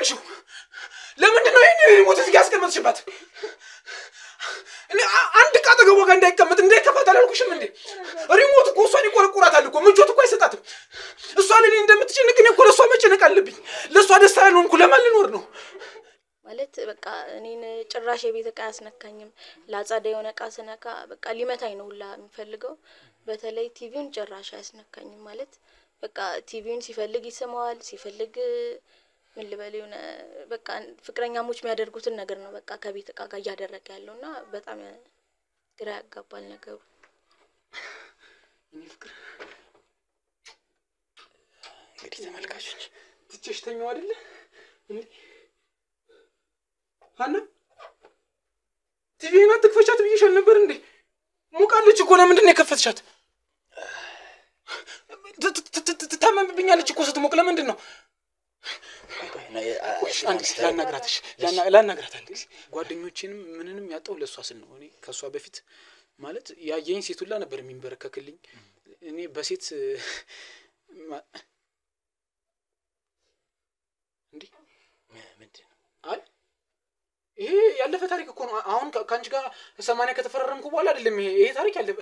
ያደረግሽው? ለምንድን ነው ይሄን ሪሞት እዚህ ያስቀመጥሽባት? እኔ አንድ ቃጠገቦ ጋር እንዳይቀመጥ እንዳይከፋት አላልኩሽም እንዴ? ሪሞት እኮ እሷን ይቆረቁራታል እኮ ምቾት እኮ አይሰጣትም። እሷ ለኔ እንደምትጨነቅ እኔ እኮ ለሷ መጨነቅ አለብኝ። ለሷ ደስታ ያልሆንኩ ለማን ልኖር ነው? ማለት በቃ እኔን ጭራሽ የቤት ዕቃ ያስነካኝም ላጻዳ የሆነ ዕቃ ስነካ በቃ ሊመታኝ ነው ሁላ የሚፈልገው። በተለይ ቲቪውን ጭራሽ ያስነካኝም ማለት በቃ ቲቪውን ሲፈልግ ይስማዋል ሲፈልግ ምን ልበል የሆነ በቃ ፍቅረኛሞች የሚያደርጉትን ነገር ነው በቃ ከቤት ዕቃ ጋር ያደረገ ያለውና በጣም ግራ ያጋባል ነገሩ። እኔ ፍቅር እንግዲህ ተመልካቾች ትቼሽ ተኛው አይደለ እንዴ? ሃና ቲቪና ትክፈቻት ብዬሽ አልነበር እንዴ? ሙቃለች እኮ ለምንድን ነው የከፈትሻት? ትታመምብኛለች እኮ ስትሞቅ ለምንድን ነው? አንዴ ላናግራት አንዴ። ጓደኞቼንም ምንንም ያጣው ለሷ ስል ነው። እኔ ከሷ በፊት ማለት ያየኝ ሴት ሁላ ነበር የሚንበረከክልኝ። እኔ በሴት እንዴ ምንድን ነው? አይ ይሄ ያለፈ ታሪክ እኮ ነው። አሁን ካንቺ ጋር 80 ከተፈራረምኩ በኋላ አይደለም ይሄ ታሪክ ያለፈ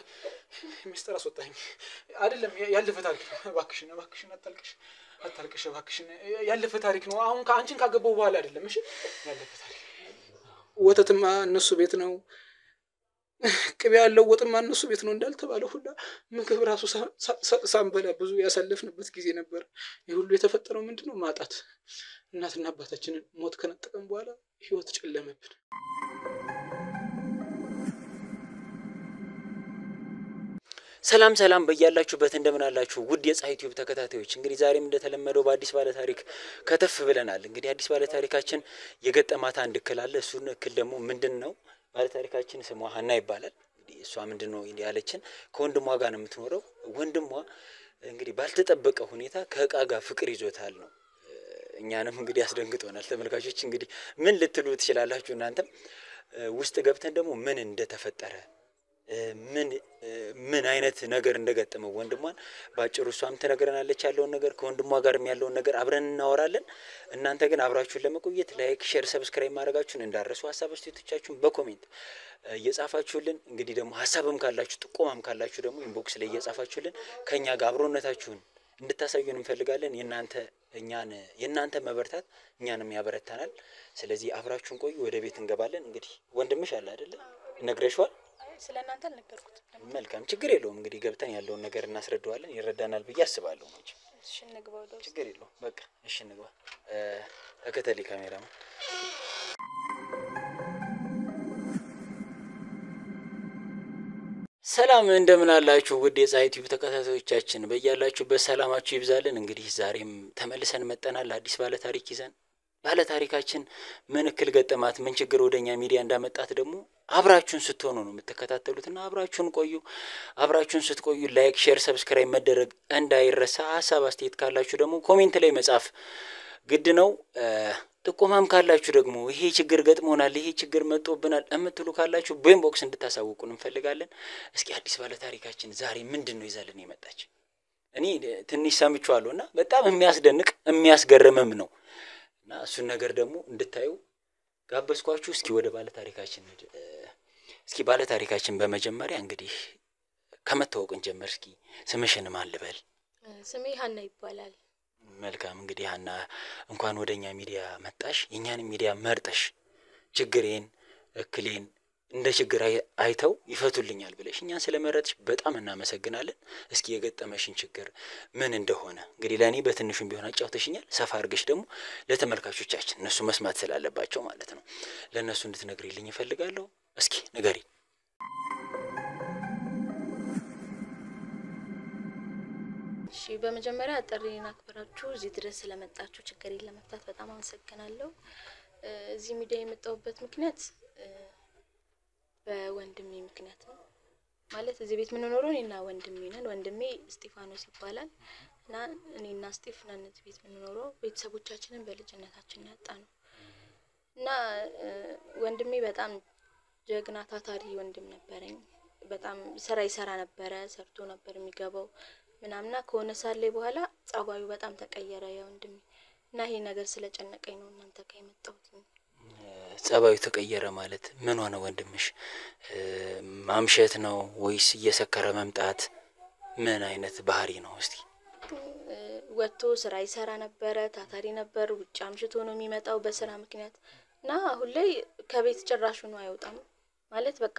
ሚስጥር አስወጣኝ አይደለም ያለፈ ታሪክ ነው። እባክሽን አታልቅሽ እባክሽን ያለፈ ታሪክ ነው። አሁን ካንቺን ካገባው በኋላ አይደለም እሺ ያለፈ ታሪክ። ወተትማ እነሱ ቤት ነው፣ ቅቤ ያለው ወጥማ እነሱ ቤት ነው እንዳልተባለ ሁላ ምግብ ራሱ ሳንበላ ብዙ ያሳለፍንበት ጊዜ ነበር። ይሄ ሁሉ የተፈጠረው ምንድነው? ማጣት። እናትና አባታችንን ሞት ከነጠቀም በኋላ ህይወት ጨለመብን። ሰላም በእያላችሁበት እንደምን አላችሁ ውድ የፀሐይ ቲዩብ ተከታታዮች። እንግዲህ ዛሬም እንደተለመደው በአዲስ ባለ ታሪክ ከተፍ ብለናል። እንግዲህ አዲስ ባለ ታሪካችን የገጠማት አንድ እክል አለ። እሱን እክል ደግሞ ምንድነው? ባለ ታሪካችን ስሟ ሃና ይባላል። እንግዲህ እሷ ምንድነው ያለችን ከወንድሟ ጋር ነው የምትኖረው። ወንድሟ እንግዲህ ባልተጠበቀ ሁኔታ ከእቃ ጋር ፍቅር ይዞታል ነው። እኛንም እንግዲህ አስደንግጦናል ተመልካቾች። እንግዲህ ምን ልትሉ ትችላላችሁ እናንተም? ውስጥ ገብተን ደግሞ ምን እንደተፈጠረ ምን አይነት ነገር እንደገጠመው ወንድሟን ባጭሩ እሷም ተነግረናለች። ያለውን ነገር ከወንድሟ ጋርም ያለውን ነገር አብረን እናወራለን። እናንተ ግን አብራችሁን ለመቆየት ላይክ፣ ሼር፣ ሰብስክራይብ ማድረጋችሁን እንዳረሱ፣ ሀሳብ አስተያየቶቻችሁን በኮሜንት እየጻፋችሁልን እንግዲህ ደግሞ ሀሳብም ካላችሁ ጥቆማም ካላችሁ ደግሞ ኢንቦክስ ላይ እየጻፋችሁልን ከኛ ጋር አብሮነታችሁን እንድታሳዩን እንፈልጋለን። የእናንተ መበርታት እኛንም ያበረታናል። ስለዚህ አብራችሁን ቆዩ። ወደ ቤት እንገባለን። እንግዲህ ወንድምሽ አለ አይደለ? ነግረሽዋል? ስለናንተ አልነገርኩት። መልካም ችግር የለውም። እንግዲህ ገብተን ያለውን ነገር እናስረዳዋለን። ይረዳናል ብዬ አስባለሁ። እሺ እንግባው። ችግር የለውም። በቃ እሺ እንግባ። ተከተሊ ካሜራማን። ሰላም እንደምን አላችሁ ውድ የፀሐይ ቲዩብ ተከታታዮቻችን፣ በእያላችሁበት ሰላማችሁ ይብዛልን። እንግዲህ ዛሬም ተመልሰን መጠናል አዲስ ባለ ታሪክ ይዘን። ባለ ታሪካችን ምን እክል ገጠማት፣ ምን ችግር ወደኛ ሚዲያ እንዳመጣት ደግሞ አብራችሁን ስትሆኑ ነው የምትከታተሉትና አብራችሁን ቆዩ። አብራችሁን ስትቆዩ ላይክ፣ ሼር፣ ሰብስክራይብ መደረግ እንዳይረሳ። ሀሳብ አስተያየት ካላችሁ ደግሞ ኮሜንት ላይ መጻፍ ግድ ነው። ጥቆማም ካላችሁ ደግሞ ይሄ ችግር ገጥሞናል፣ ይሄ ችግር መጥቶብናል እምትሉ ካላችሁ በኢንቦክስ እንድታሳውቁን እንፈልጋለን። እስኪ አዲስ ባለ ታሪካችን ዛሬ ምንድነው ይዛልን የመጣች? እኔ ትንሽ ሰምቻለሁና በጣም የሚያስደንቅ የሚያስገርምም ነው እና እሱን ነገር ደግሞ እንድታዩ ጋበዝኳችሁ። እስኪ ወደ ባለ ታሪካችን ባለ ታሪካችን በመጀመሪያ እንግዲህ ከመተዋወቅን ጀመር። እስኪ ስምሽን ማን ልበል? ስሜ ሃና ይባላል። መልካም እንግዲህ ሃና እንኳን ወደኛ ሚዲያ መጣሽ። የኛን ሚዲያ መርጠሽ ችግሬን እክሌን እንደ ችግር አይተው ይፈቱልኛል ብለሽ እኛን ስለመረጥሽ በጣም እናመሰግናለን። እስኪ የገጠመሽን ችግር ምን እንደሆነ እንግዲህ ለኔ በትንሹም ቢሆን አጫውተሽኛል። ሰፋ አድርገሽ ደግሞ ለተመልካቾቻችን እነሱ መስማት ስላለባቸው ማለት ነው ለነሱ እንድትነግሪልኝ እፈልጋለሁ። እስኪ ንገሪ። እሺ በመጀመሪያ ጥሪና አክብራችሁ እዚህ ድረስ ስለመጣችሁ ችግሬን ለመፍታት በጣም አመሰግናለሁ። እዚህ ሚዲያ የመጣሁበት ምክንያት በወንድሜ ምክንያት ነው። ማለት እዚህ ቤት ምን ሆኖ እኔና ወንድሜ ነን። ወንድሜ እስጢፋኖስ ይባላል እና እኔና እስጢፍ ነን እዚህ ቤት ምን ሆኖ ቤተሰቦቻችንን በልጅነታችን ያጣነው እና ወንድሜ በጣም ጀግና ታታሪ ወንድም ነበረኝ። በጣም ስራ ይሰራ ነበር፣ ሰርቶ ነበር የሚገባው ምናምና ከሆነ ሳለ በኋላ ጸባዩ በጣም ተቀየረ። ወንድሜ እና ይሄ ነገር ስለጨነቀኝ ነው እናንተ ጋር የመጣሁት። ጸባዩ ተቀየረ ማለት ምን ሆነ ወንድምሽ? ማምሸት ነው ወይስ እየሰከረ መምጣት? ምን አይነት ባህሪ ነው እስቲ? ወጥቶ ስራ ይሰራ ነበረ፣ ታታሪ ነበር። ውጭ አምሽቶ ነው የሚመጣው በስራ ምክንያት እና አሁን ላይ ከቤት ጭራሽ ነው አይወጣም ማለት በቃ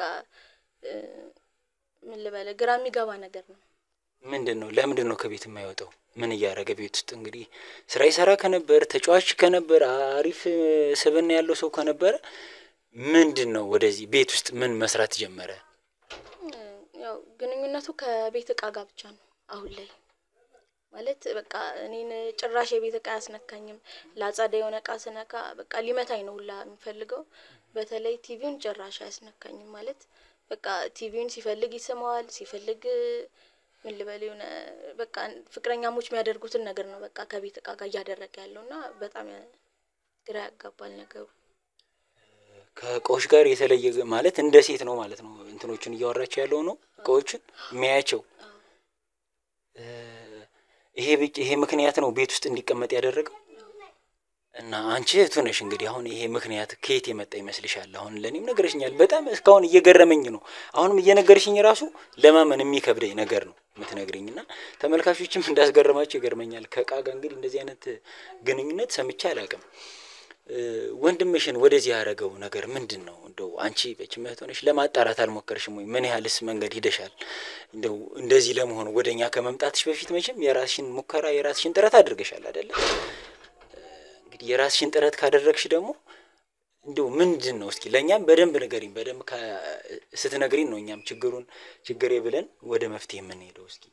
ምን ልበለ ግራ የሚገባ ነገር ነው። ምንድነው? ለምንድነው ከቤት የማይወጣው? ምን እያደረገ ቤት ውስጥ እንግዲህ ስራ ይሰራ ከነበር ተጫዋች ከነበር አሪፍ ስብዕና ያለው ሰው ከነበር ምንድነው ወደዚህ ቤት ውስጥ ምን መስራት ጀመረ? ያው ግንኙነቱ ከቤት እቃ ጋር ብቻ ነው አሁን ላይ ማለት በቃ እኔን ጭራሽ የቤት እቃ ያስነካኝም። ላጻዳ የሆነ እቃ ስነካ በቃ ሊመታኝ ነው ሁላ የሚፈልገው። በተለይ ቲቪውን ጭራሽ ያስነካኝም ማለት በቃ ቲቪውን ሲፈልግ ይስመዋል፣ ሲፈልግ ምን ልበል የሆነ በቃ ፍቅረኛሞች የሚያደርጉትን ነገር ነው በቃ ከቤት እቃ ጋር እያደረገ ያለውና በጣም ግራ ያጋባል ነገሩ። ከእቃዎች ጋር የተለየ ማለት እንደ ሴት ነው ማለት ነው እንትኖችን እያወራች ያለው ነው እቃዎችን የሚያያቸው። ይሄ ምክንያት ነው ቤት ውስጥ እንዲቀመጥ ያደረገው። እና አንቺ እህቱ ነሽ እንግዲህ አሁን ይሄ ምክንያት ከየት የመጣ ይመስልሻል? አሁን ለኔም ነገርሽኛል፣ በጣም እስካሁን እየገረመኝ ነው። አሁንም እየነገርሽኝ ራሱ ለማመን የሚከብደኝ ነገር ነው የምትነግሪኝና ተመልካቾችም እንዳስገረማቸው ይገርመኛል። ከእቃ ጋር እንግዲህ እንደዚህ አይነት ግንኙነት ሰምቼ አላውቅም። ወንድምሽን ወደዚህ ያደረገው ነገር ምንድነው? እንደው አንቺ በጭም እህት ሆነሽ ለማጣራት አልሞከርሽም ወይ? ምን ያህልስ መንገድ ሂደሻል? እንደው እንደዚህ ለመሆኑ ወደኛ ከመምጣትሽ በፊት መቼም የራስሽን ሙከራ የራስሽን ጥረት አድርገሻል አይደለ? እንግዲህ የራስሽን ጥረት ካደረግሽ ደግሞ እንደው ምንድነው እስኪ ለኛም በደንብ ንገሪኝ። በደንብ ስትነግሪኝ ነው እኛም ችግሬ ብለን ወደ መፍትሄ የምንሄደው። እስኪ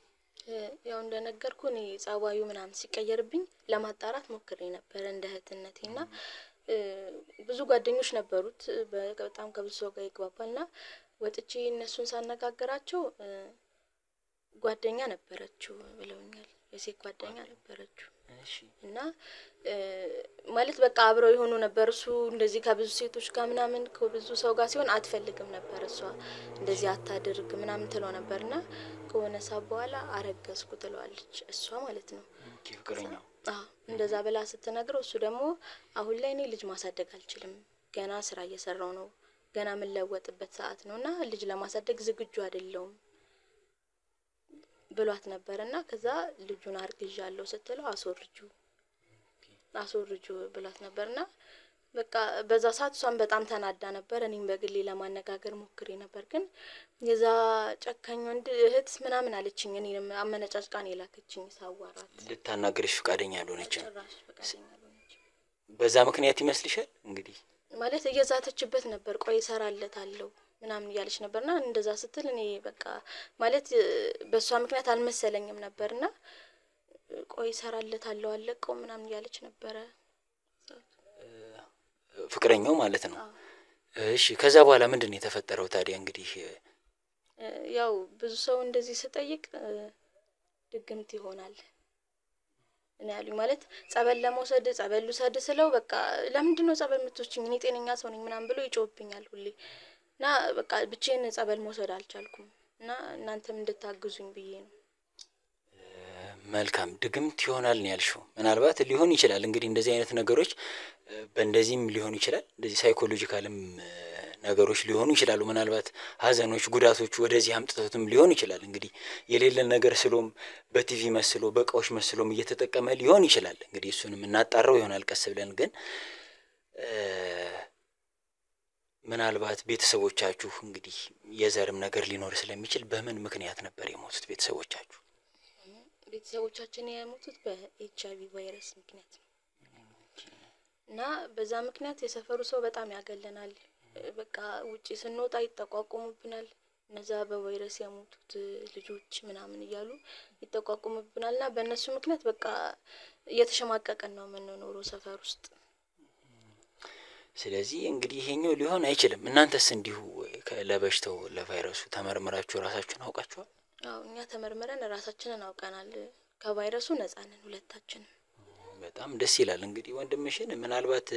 ያው እንደነገርኩ እኔ ጸባዩ ምናምን ሲቀየርብኝ ለማጣራት ሞክሬ ነበር እንደ እህትነቴና ብዙ ጓደኞች ነበሩት በጣም ከብዙ ሰው ጋር ይግባባልና ወጥቼ እነሱን ሳነጋግራቸው ጓደኛ ነበረችው ብለውኛል። የሴት ጓደኛ ነበረችው እና ማለት በቃ አብረው የሆኑ ነበር። እሱ እንደዚህ ከብዙ ሴቶች ጋር ምናምን ከብዙ ሰው ጋር ሲሆን አትፈልግም ነበር። እሷ እንደዚህ አታድርግ ምናምን ትለው ነበርና ከሆነ ሰዓት በኋላ አረገዝኩ ትለዋለች እሷ ማለት ነው። ፍቅረኛው እንደዛ ብላ ስትነግረው እሱ ደግሞ አሁን ላይ እኔ ልጅ ማሳደግ አልችልም፣ ገና ስራ እየሰራው ነው፣ ገና ምን ለወጥበት ሰዓት ነውና ልጅ ለማሳደግ ዝግጁ አይደለሁም ብሏት ነበርና ከዛ ልጁን አርግዣለሁ ስትለው አስወርጁ ብሏት ነበርና በቃ በዛ ሰዓት እሷን በጣም ተናዳ ነበር። እኔም በግሌ ለማነጋገር ሞክሬ ነበር ግን የዛ ጨካኝ ወንድ እህት ምናምን አለችኝ። እኔንም አመነጫጭቃን የላከችኝ ሳዋራት ልታናግርሽ ፈቃደኛ አልሆነችም። በዛ ምክንያት ይመስልሻል? እንግዲህ ማለት እየዛተችበት ነበር። ቆይ እሰራለታለሁ ምናምን እያለች ነበርና እንደዛ ስትል እኔ በቃ ማለት በሷ ምክንያት አልመሰለኝም ነበርና ቆይ እሰራለታለሁ አለቀው ምናምን እያለች ነበር ፍቅረኛው ማለት ነው። እሺ ከዛ በኋላ ምንድነው የተፈጠረው ታዲያ? እንግዲህ ያው ብዙ ሰው እንደዚህ ሲጠይቅ ድግምት ይሆናል እኔ ያሉኝ ማለት ጸበል ለመውሰድ ጸበል ልውሰድ ስለው በቃ ለምንድነው ጸበል የምትወስጂኝ? እኔ ጤነኛ ሰው ነኝ ምናምን ብሎ ይጮህብኛል ሁሌ እና በቃ ብቻዬን ጸበል መውሰድ አልቻልኩም እና እናንተም እንድታግዙኝ ብዬ ነው። መልካም ድግምት ይሆናል ነው ያልሽው። ምናልባት ሊሆን ይችላል እንግዲህ እንደዚህ አይነት ነገሮች በእንደዚህም ሊሆን ይችላል። እንደዚህ ሳይኮሎጂካልም ነገሮች ሊሆኑ ይችላሉ። ምናልባት ሀዘኖች ጉዳቶች ወደዚህ አምጥተውትም ሊሆን ይችላል። እንግዲህ የሌለን ነገር ስሎም በቲቪ መስሎ በቃዎች መስሎም እየተጠቀመ ሊሆን ይችላል። እንግዲህ እሱንም እናጣራው ይሆናል ቀስ ብለን። ግን ምናልባት ቤተሰቦቻችሁ እንግዲህ የዘርም ነገር ሊኖር ስለሚችል በምን ምክንያት ነበር የሞቱት ቤተሰቦቻችሁ? ቤተሰቦቻችን የሞቱት በኤችአይቪ ቫይረስ ምክንያት ነው እና በዛ ምክንያት የሰፈሩ ሰው በጣም ያገለናል። በቃ ውጪ ስንወጣ ይተቋቁሙብናል። እነዛ በቫይረስ የሞቱት ልጆች ምናምን እያሉ ይተቋቁሙብናልና በእነሱ ምክንያት በቃ እየተሸማቀቀን ነው የምንኖረው ሰፈር ውስጥ። ስለዚህ እንግዲህ ይሄኛው ሊሆን አይችልም። እናንተስ እንዲሁ ለበሽታው ለቫይረሱ ተመርምራችሁ ራሳችሁን አውቃችኋል? አዎ እኛ ተመርምረን ራሳችንን አውቀናል። ከቫይረሱ ነፃ ነን ሁለታችንም። በጣም ደስ ይላል። እንግዲህ ወንድምሽን ምናልባት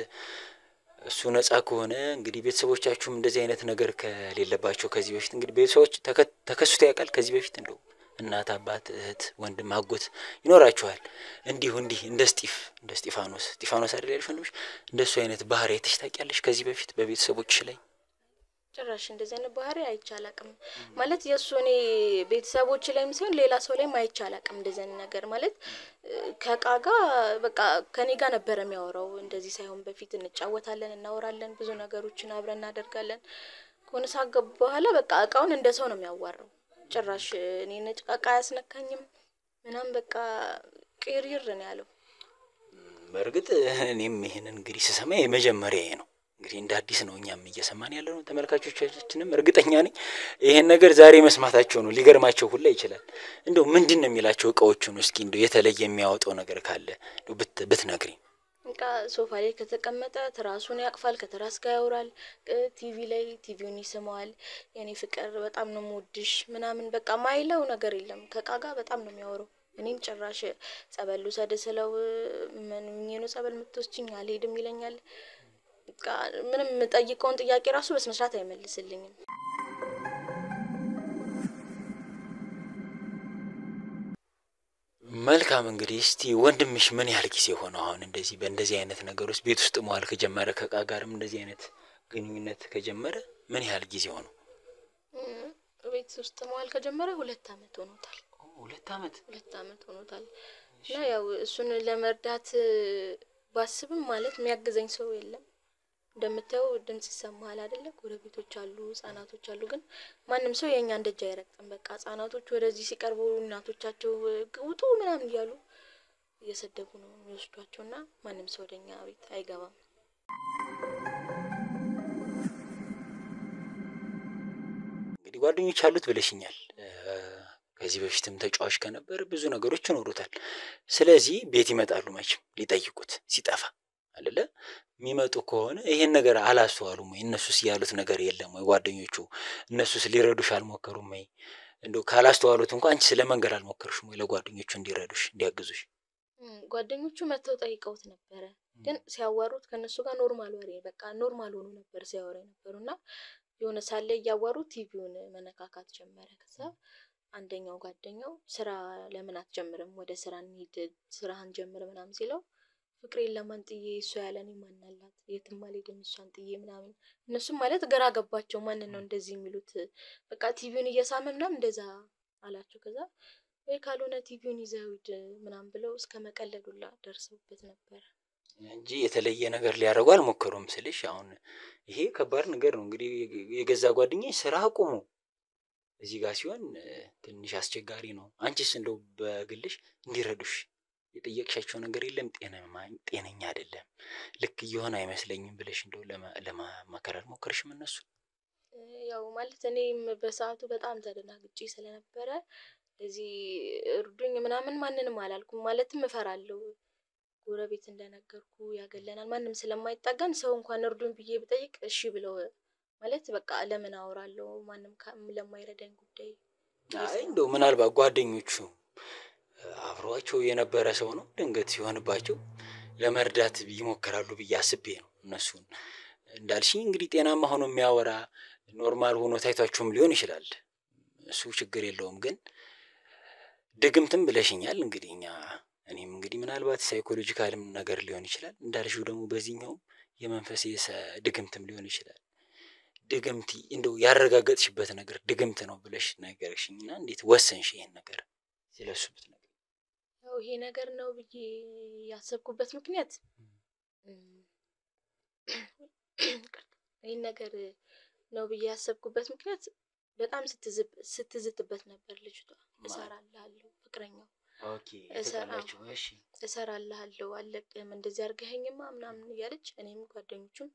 እሱ ነፃ ከሆነ እንግዲህ ቤተሰቦቻችሁም እንደዚህ አይነት ነገር ከሌለባቸው ከዚህ በፊት እንግዲህ ቤተሰቦች ተከስቶ ያውቃል ከዚህ በፊት እንደው እናት አባት እህት ወንድም አጎት ይኖራችኋል። እንዲሁ እንደ እስጢፋኖስ አይደል ያልሽ ወንድምሽ እንደሱ አይነት ባህሪ አይተሽ ታውቂያለሽ ከዚህ በፊት በቤተሰቦችሽ ላይ? ጭራሽ እንደዚህ አይነት ባህሪ አይቻል አቅም ማለት የሱ እኔ ቤተሰቦች ላይም ሲሆን ሌላ ሰው ላይም አይቻል አቅም እንደዚህ አይነት ነገር ማለት ከቃጋ በቃ ከኔ ጋር ነበር የሚያወራው እንደዚህ ሳይሆን በፊት እንጫወታለን እናወራለን ብዙ ነገሮችን አብረን እናደርጋለን ከሆነ ሳገብ በኋላ በቃ እቃውን እንደ ሰው ነው የሚያዋራው ጭራሽ እኔ ነጭቃቃ ያስነካኝም ምናም በቃ ቅሪር ነው ያለው። በርግጥ እኔም ይሄንን እንግዲህ ስሰማ የመጀመሪያዬ ነው እንግዲህ እንደ አዲስ ነው እኛም እየሰማን ያለው ተመልካቾቻችንም እርግጠኛ ነኝ ይሄን ነገር ዛሬ መስማታቸው ነው ሊገርማቸው ሁላ ይችላል። እንደው ምንድነው የሚላቸው እቃዎቹን እስኪ እንደው የተለየ የሚያወጣው ነገር ካለ ብትነግሪኝ። በቃ ሶፋ ላይ ከተቀመጠ ትራሱን ያቅፋል ከትራስ ጋር ያወራል ቲቪ ላይ ቲቪውን ይስማዋል የኔ ፍቅር በጣም ነው የምወድሽ ምናምን በቃ ማይለው ነገር የለም ከቃጋ በጣም ነው የሚያወራው። እኔም ጭራሽ ጸበሉ ሰደሰለው ምን ነው ጸበል ምትወስጂኝ አልሄድም ይለኛል። በቃ ምንም ጠይቀውን ጥያቄ ራሱ በስመስራት አይመልስልኝም። መልካም እንግዲህ እስቲ ወንድምሽ ምን ያህል ጊዜ ሆነ አሁን እንደዚህ በእንደዚህ አይነት ነገር ውስጥ ቤት ውስጥ መዋል ከጀመረ ከቃጋርም እንደዚህ አይነት ግንኙነት ከጀመረ ምን ያህል ጊዜ ሆነ? ቤት ውስጥ መዋል ከጀመረ 2 አመት ሆኖታል። 2 አመት ሆኖታል። እና ያው እሱን ለመርዳት ባስብም ማለት የሚያግዘኝ ሰው የለም። እንደምታየው ድምጽ ይሰማል አይደለ ጎረቤቶች አሉ ህፃናቶች አሉ ግን ማንንም ሰው የኛ እንደጃ አይረግጥም። በቃ ህፃናቶች ወደዚህ ሲቀርቡ እናቶቻቸው ውጡ ምናምን ይያሉ እየሰደቡ ነው የሚወስዷቸውና ማንንም ሰው ወደኛ ቤት አይገባም። እንግዲህ ጓደኞች አሉት ብለሽኛል ከዚህ በፊትም ተጫዋች ከነበር ብዙ ነገሮች ይኖሩታል። ስለዚህ ቤት ይመጣሉ መቼም ሊጠይቁት ሲጠፋ አይደለ የሚመጡ ከሆነ ይሄን ነገር አላስተዋሉም ወይ እነሱስ ያሉት ነገር የለም ወይ ጓደኞቹ እነሱስ ሊረዱሽ አልሞከሩም ወይ እንደው ካላስተዋሉት እንኳን አንቺ ስለመንገር አልሞከርሽም ወይ ለጓደኞቹ እንዲረዱሽ እንዲያግዙሽ? ጓደኞቹ መተው ጠይቀውት ነበር ግን ሲያዋሩት ከነሱ ጋር ኖርማል ወሬ በቃ ኖርማል ሆኖ ነበር ሲያወራ ነበርና የሆነ ሳለ ያዋሩት ቲቪውን መነካካት ጀመረ። ከዛ አንደኛው ጓደኛው ስራ ለምን አትጀምርም ወደ ስራ እንሂድ ስራህን ጀምር ምናምን ሲለው ፍቅሬን ለማንጥዬ እሱ ያለኔ ማንናላት የትም አልሄድም እሷን ጥዬ ምናምን እነሱም ማለት ግራ ገባቸው ማን ነው እንደዚህ የሚሉት በቃ ቲቪውን እየሳመ ምናምን እንደዛ አላቸው። ከዛ ወይ ካልሆነ ቲቪውን ይዘውድ ምናምን ብለው እስከ መቀለዱላ ደርሰውበት ነበር እንጂ የተለየ ነገር ሊያደርጉ አልሞከሩም ስልሽ አሁን ይሄ ከባድ ነገር ነው። እንግዲህ የገዛ ጓደኛዬ ስራ አቁሙ እዚህ ጋር ሲሆን ትንሽ አስቸጋሪ ነው። አንቺስ እንደው በግልሽ እንዲረዱሽ የጠየቅሻቸው ነገር የለም? ጤነኛ አይደለም ልክ ይሆን አይመስለኝም ብለሽ እንደው ለማከራ ሞከርሽም እነሱ? ያው ማለት እኔም በሰዓቱ በጣም ተደናግጬ ስለነበረ እዚህ እርዱኝ ምናምን ማንንም አላልኩም ማለትም እፈራለሁ። ጎረቤት እንደነገርኩ ያገለናል ማንንም ስለማይጣጋን ሰው እንኳን እርዱኝ ብዬ ብጠይቅ እሺ ብለው ማለት በቃ ለምን አወራለሁ ማንንም ለማይረዳኝ ጉዳይ። አይ እንደው ምናልባት ጓደኞቹ አብሯቸው የነበረ ሰው ነው ድንገት ሲሆንባቸው ለመርዳት ይሞክራሉ ብዬ አስቤ ነው። እነሱን እንዳልሽኝ እንግዲህ ጤናማ ሆኖ የሚያወራ ኖርማል ሆኖ ታይቷቸውም ሊሆን ይችላል እሱ ችግር የለውም። ግን ድግምትም ብለሽኛል እንግዲህ እኔም እንግዲህ ምናልባት ሳይኮሎጂካልም ነገር ሊሆን ይችላል እንዳልሽው ደግሞ በዚህኛው የመንፈስ ድግምትም ሊሆን ይችላል። ድግምት እንደው ያረጋገጥሽበት ነገር ድግምት ነው ብለሽ ነገርሽኝና እንዴት ወሰንሽ ይሄን ነገር ስለሱ ብትነግሪኝ? ያው ይሄ ነገር ነው ብዬ ያሰብኩበት ምክንያት ይሄን ነገር ነው ብዬ ያሰብኩበት ምክንያት በጣም ስትዝትበት ነበር ልጅቷ እሰራልሃለሁ ፍቅረኛው ኦኬ እሰራላችሁ እሺ እሰራልሃለሁ አለቅም እንደዚህ አርገኸኝማ ምናምን እያለች እኔም ጓደኞቹም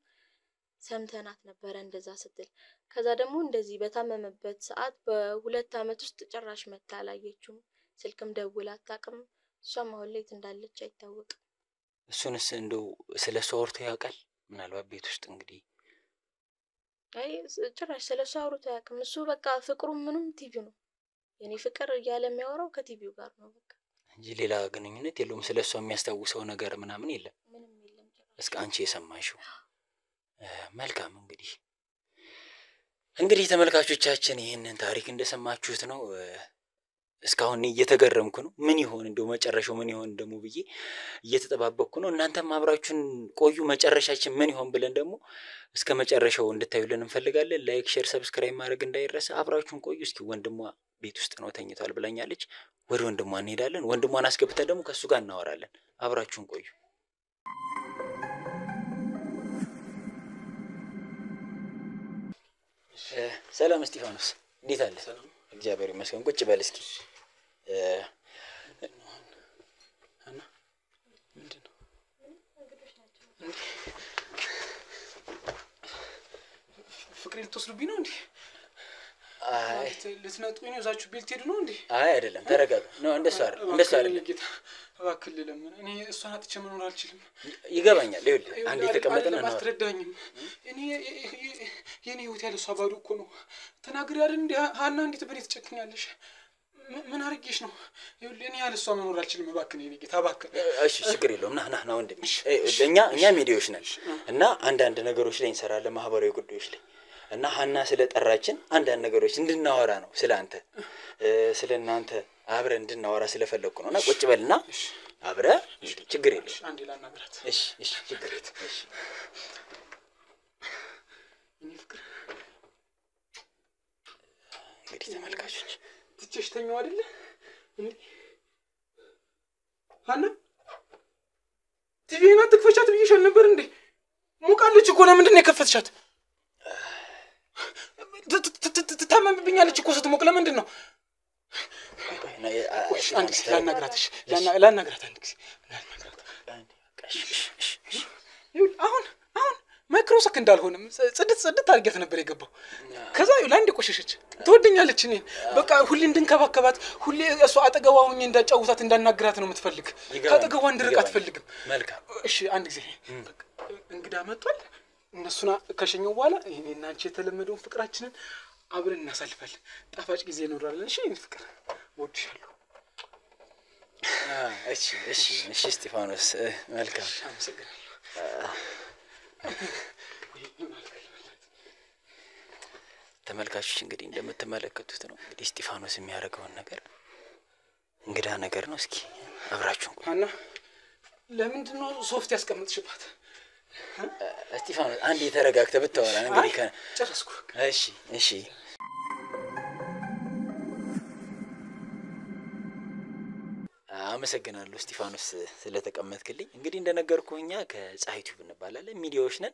ሰምተናት ነበር እንደዛ ስትል። ከዛ ደግሞ እንደዚህ በታመመበት ሰዓት በ2 አመት ውስጥ ጭራሽ መታ አላየችውም ስልክም ደውላ አታውቅም እሷም አሁን ላይ እንዳለች አይታወቅም። እሱንስ እንደው ስለሷ አውርቶ ያውቃል ምናልባት ቤት ውስጥ እንግዲህ? አይ ጭራሽ ስለሷ አውርቶ አያውቅም እሱ በቃ ፍቅሩ ምንም ቲቪው ነው የኔ ፍቅር እያለ የሚያወራው ከቲቪው ጋር ነው በቃ እንጂ ሌላ ግንኙነት የለውም። ስለሷ የሚያስታውሰው ነገር ምናምን የለም ምንም የለም ጭራሽ እስከ አንቺ የሰማሽው? መልካም እንግዲህ ተመልካቾቻችን ይሄንን ታሪክ እንደሰማችሁት ነው። እስካሁን እየተገረምኩ ነው። ምን ይሆን እንደው መጨረሻው ምን ይሆን ደግሞ ብዬ እየተጠባበቅኩ ነው። እናንተም አብራችሁን ቆዩ። መጨረሻችን ምን ይሆን ብለን ደግሞ እስከ መጨረሻው እንድታዩልን እንፈልጋለን። ላይክ፣ ሼር፣ ሰብስክራይብ ማድረግ እንዳይረሳ። አብራችሁን ቆዩ። እስኪ ወንድሟ ቤት ውስጥ ነው ተኝቷል ብላኛለች። ወደ ወንድሟ እንሄዳለን። ወንድሟን አስገብተን ደግሞ ከሱ ጋር እናወራለን። አብራችሁን ቆዩ። ሰላም እስጢፋኖስ፣ እንዴት አለ? እግዚአብሔር ይመስገን። ቁጭ በል እስኪ። አና ምንድነው? ፍቅሬ ልትወስዱብኝ ነው እንዴ? አይ ልትነጡኝ ነው? እዛችሁ ቤት ትሄዱ ነው እንዴ? አይ አይደለም፣ ተረጋጋ። ነው እንደሱ አይደለም። ጌታ እባክህ ለምን እኔ እሷን አጥቼ መኖር አልችልም። ይገባኛል። ይኸውልህ አንዴ ተቀመጥና ነው። አትረዳኝም። እኔ የኔ ህይወት ያለ እሷ ባዶ እኮ ነው። ተናግሬ አይደል እንዴ? ሀና እንዴት በኔ ትጨክኛለሽ? ምን አርጌሽ ነው? ይኸውልህ እኔ ያለ እሷ መኖር አልችልም። እባክህ የኔ ጌታ እባክህ። እሺ ችግር የለውም። ና ወንድሜ። እኛ ሚዲያዎች ነን እና አንዳንድ ነገሮች ላይ እንሰራለን፣ ማህበራዊ ጉዳዮች ላይ እና ሀና ስለጠራችን አንዳንድ ነገሮች እንድናወራ ነው። ስለአንተ ስለናንተ አብረን እንድናወራ ስለፈለኩ ነውና ቁጭ በልና አብረ ችግር የለም። አንዴ ላናግራት። እሺ ችግር የለም። እሺ እኔ ፍቅር እንግዲህ ተመልካቾች ትቼሽ ተኛው አይደለ እንዴ? ሀና ቲቪና ትክፈቻት ብዬሻል ነበር እንዴ? ሙቃለች እኮ ለምንድን ነው የከፈትሻት? ትታመምብኛለች እኮ ስትሞቅ። ለምንድን ነው? አንድ ጊዜ ላናግራት አንድ ጊዜ ላናግራት። አሁን ማይክሮ ሰከንድ እንዳልሆነም ጽድት አድርጌያት ነበር የገባው። ከዛ ላይ እንደቆሸሸች ትወደኛለች። እኔ በቃ ሁሌ እንድንከባከባት፣ ሁሌ እሷ አጠገቧ ሆኜ እንዳጫውታት እንዳናግራት ነው የምትፈልግ። ከአጠገቧ እንድርቅ አትፈልግም። መልካም እሺ፣ አንድ ጊዜ እንግዳ መጥቷል። እነሱና ከሸኘው በኋላ እኔና አንቺ የተለመደውን ፍቅራችንን አብረን እናሳልፋለን። ጣፋጭ ጊዜ እንኖራለን። እሺ ፍቅር፣ እወድሻለሁ። እሺ እስጢፋኖስ፣ መልካም አመሰግናለሁ። ተመልካቾች እንግዲህ እንደምትመለከቱት ነው እንግዲህ እስጢፋኖስ የሚያደርገውን ነገር እንግዳ ነገር ነው። እስኪ አብራችሁን ሀና፣ ለምንድን ነው ሶፍት ያስቀምጥሽባት? እስጢፋኖስ አንዴ ተረጋግተህ ብታወራ እንግዲህ ጨረስኩ። እሺ አመሰግናለሁ እስጢፋኖስ ስለተቀመጥክልኝ። እንግዲህ እንደነገርኩህ እኛ ከፀሐይ ቲዩብ እንባላለን፣ ሚዲያዎች ነን።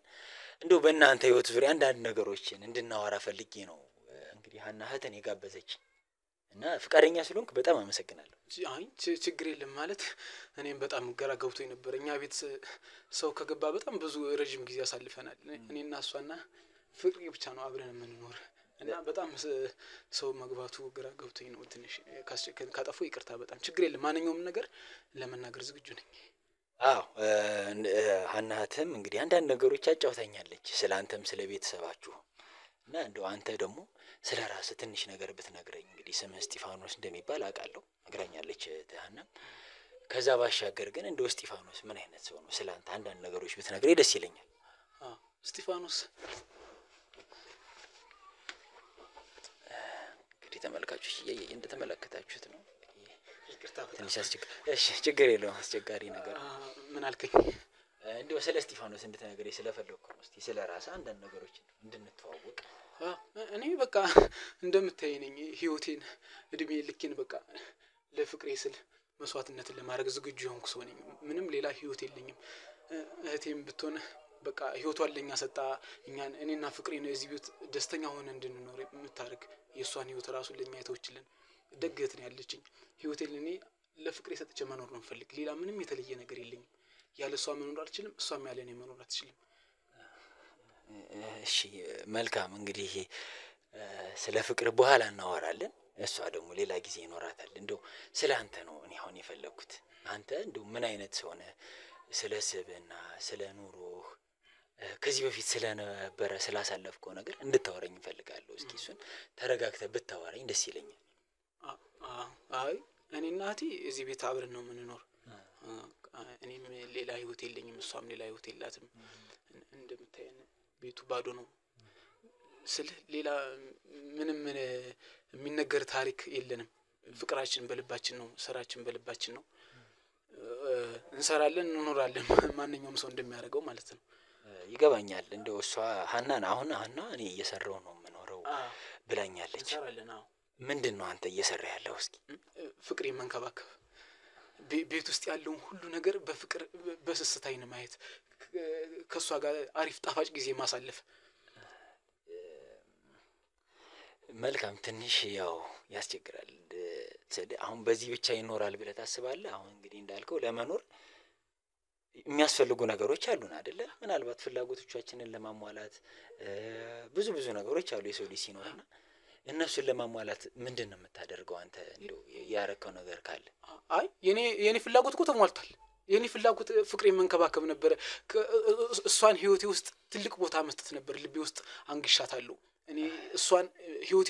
እንደው በእናንተ ህይወት ዙሪያ አንዳንድ ነገሮችን እንድናወራ ፈልጌ ነው እንግዲህ ሀና እህቴን የጋበዘች እና ፍቃደኛ ስለሆንክ በጣም አመሰግናለሁ። አይ ችግር የለም። ማለት እኔም በጣም ግራ ገብቶኝ ነበር። እኛ ቤት ሰው ከገባ በጣም ብዙ ረጅም ጊዜ አሳልፈናል። እኔና እሷና ፍቅሬ ብቻ ነው አብረን የምንኖር እና በጣም ሰው መግባቱ ግራ ገብቶኝ ነው። ትንሽ ካጠፉ ይቅርታ። በጣም ችግር የለም። ማንኛውም ነገር ለመናገር ዝግጁ ነኝ። አዎ ሀና እህትም እንግዲህ አንዳንድ ነገሮች አጫውታኛለች፣ ስለአንተም ስለ ቤተሰባችሁ እና እንደው አንተ ደግሞ ስለ ራስህ ትንሽ ነገር ብትነግረኝ። እንግዲህ ስምህ እስጢፋኖስ እንደሚባል አውቃለሁ፣ ነግራኛለች ሀና። ከዛ ባሻገር ግን እንደው እስጢፋኖስ ምን አይነት ሰው ነው? ስለአንተ አንዳንድ ነገሮች ብትነግረኝ ደስ ይለኛል። እስጢፋኖስ እንግዲህ ተመልካቾች እንደተመለከታችሁት ነው። ይቅርታ ትንሽ ችግር የለውም። አስቸጋሪ ነገር ምን አልከኝ? እንደው ስለ እስጢፋኖስ እንድትነግረኝ ስለፈለኩ ነው። እስቲ ስለ ራስህ አንዳንድ ነገሮች እንድንተዋወቅ። እኔ በቃ እንደምታይ ነኝ። ህይወቴን እድሜ ልኬን በቃ ለፍቅሬ ስል መስዋዕትነትን ለማድረግ ዝግጁ የሆንኩ ሰው ነኝ። ምንም ሌላ ህይወት የለኝም። እህቴም ብትሆን በቃ ህይወቷን ለኛ ሰጣ እኛን እኔና ፍቅሬን እዚህ ቤት ደስተኛ ሆነ እንድንኖር የምታደርግ የእሷን ህይወት ራሱ ለኛ የተወችልን ደግ እህት ነው ያለችኝ። ህይወቴን እኔ ለፍቅሬ ሰጥቼ መኖር ነው የምፈልግ። ሌላ ምንም የተለየ ነገር የለኝም። ያለ እሷ መኖር አልችልም፣ እሷም ያለ እኔ መኖር አትችልም። እሺ መልካም። እንግዲህ ስለ ፍቅር በኋላ እናወራለን። እሷ ደግሞ ሌላ ጊዜ ይኖራታል። እንደው ስለ አንተ ነው እኔ አሁን የፈለኩት። አንተ እንደው ምን አይነት ሰው ነህ? ስለ ስብዕና፣ ስለ ኑሮህ ከዚህ በፊት ስለነበረ ስላሳለፍከው ነገር እንድታወራኝ እፈልጋለሁ። እስኪ እሱን ተረጋግተህ ብታወራኝ ደስ ይለኛል። አይ እኔና እህቴ እዚህ ቤት አብረን ነው የምንኖር። እኔም ሌላ ህይወት የለኝም፣ እሷም ሌላ ህይወት የላትም። እንደምታየን ቤቱ ባዶ ነው። ሌላ ምንም የሚነገር ታሪክ የለንም። ፍቅራችን በልባችን ነው፣ ስራችን በልባችን ነው። እንሰራለን እንኖራለን ማንኛውም ሰው እንደሚያደርገው ማለት ነው። ይገባኛል። እንደው እሷ ሀናን አሁን ሀና እኔ እየሰራው ነው የምኖረው ብላኛለች። እንሰራለን። አዎ ምንድነው አንተ እየሰራ ያለው? እስኪ ፍቅሬ መንከባከብ፣ ቤት ውስጥ ያለውን ሁሉ ነገር በፍቅር በስስት አይን ማየት፣ ከሷ ጋር አሪፍ ጣፋጭ ጊዜ ማሳለፍ። መልካም። ትንሽ ያው ያስቸግራል። አሁን በዚህ ብቻ ይኖራል ብለህ ታስባለህ? አሁን እንግዲህ እንዳልከው ለመኖር የሚያስፈልጉ ነገሮች አሉን አይደለ? ምናልባት ፍላጎቶቻችንን ለማሟላት ብዙ ነገሮች አሉ የሰው ልጅ ሲኖርና እነሱን ለማሟላት ምንድነው የምታደርገው አንተ? እንደው ያረከው ነገር ካለ? አይ የኔ ፍላጎት እኮ ተሟልቷል። የኔ ፍላጎት ፍቅሬ መንከባከብ ነበር። እሷን ህይወቴ ውስጥ ትልቅ ቦታ መስጠት ነበር። ልቤ ውስጥ አንግሻታለሁ። እኔ እሷን ህይወቴ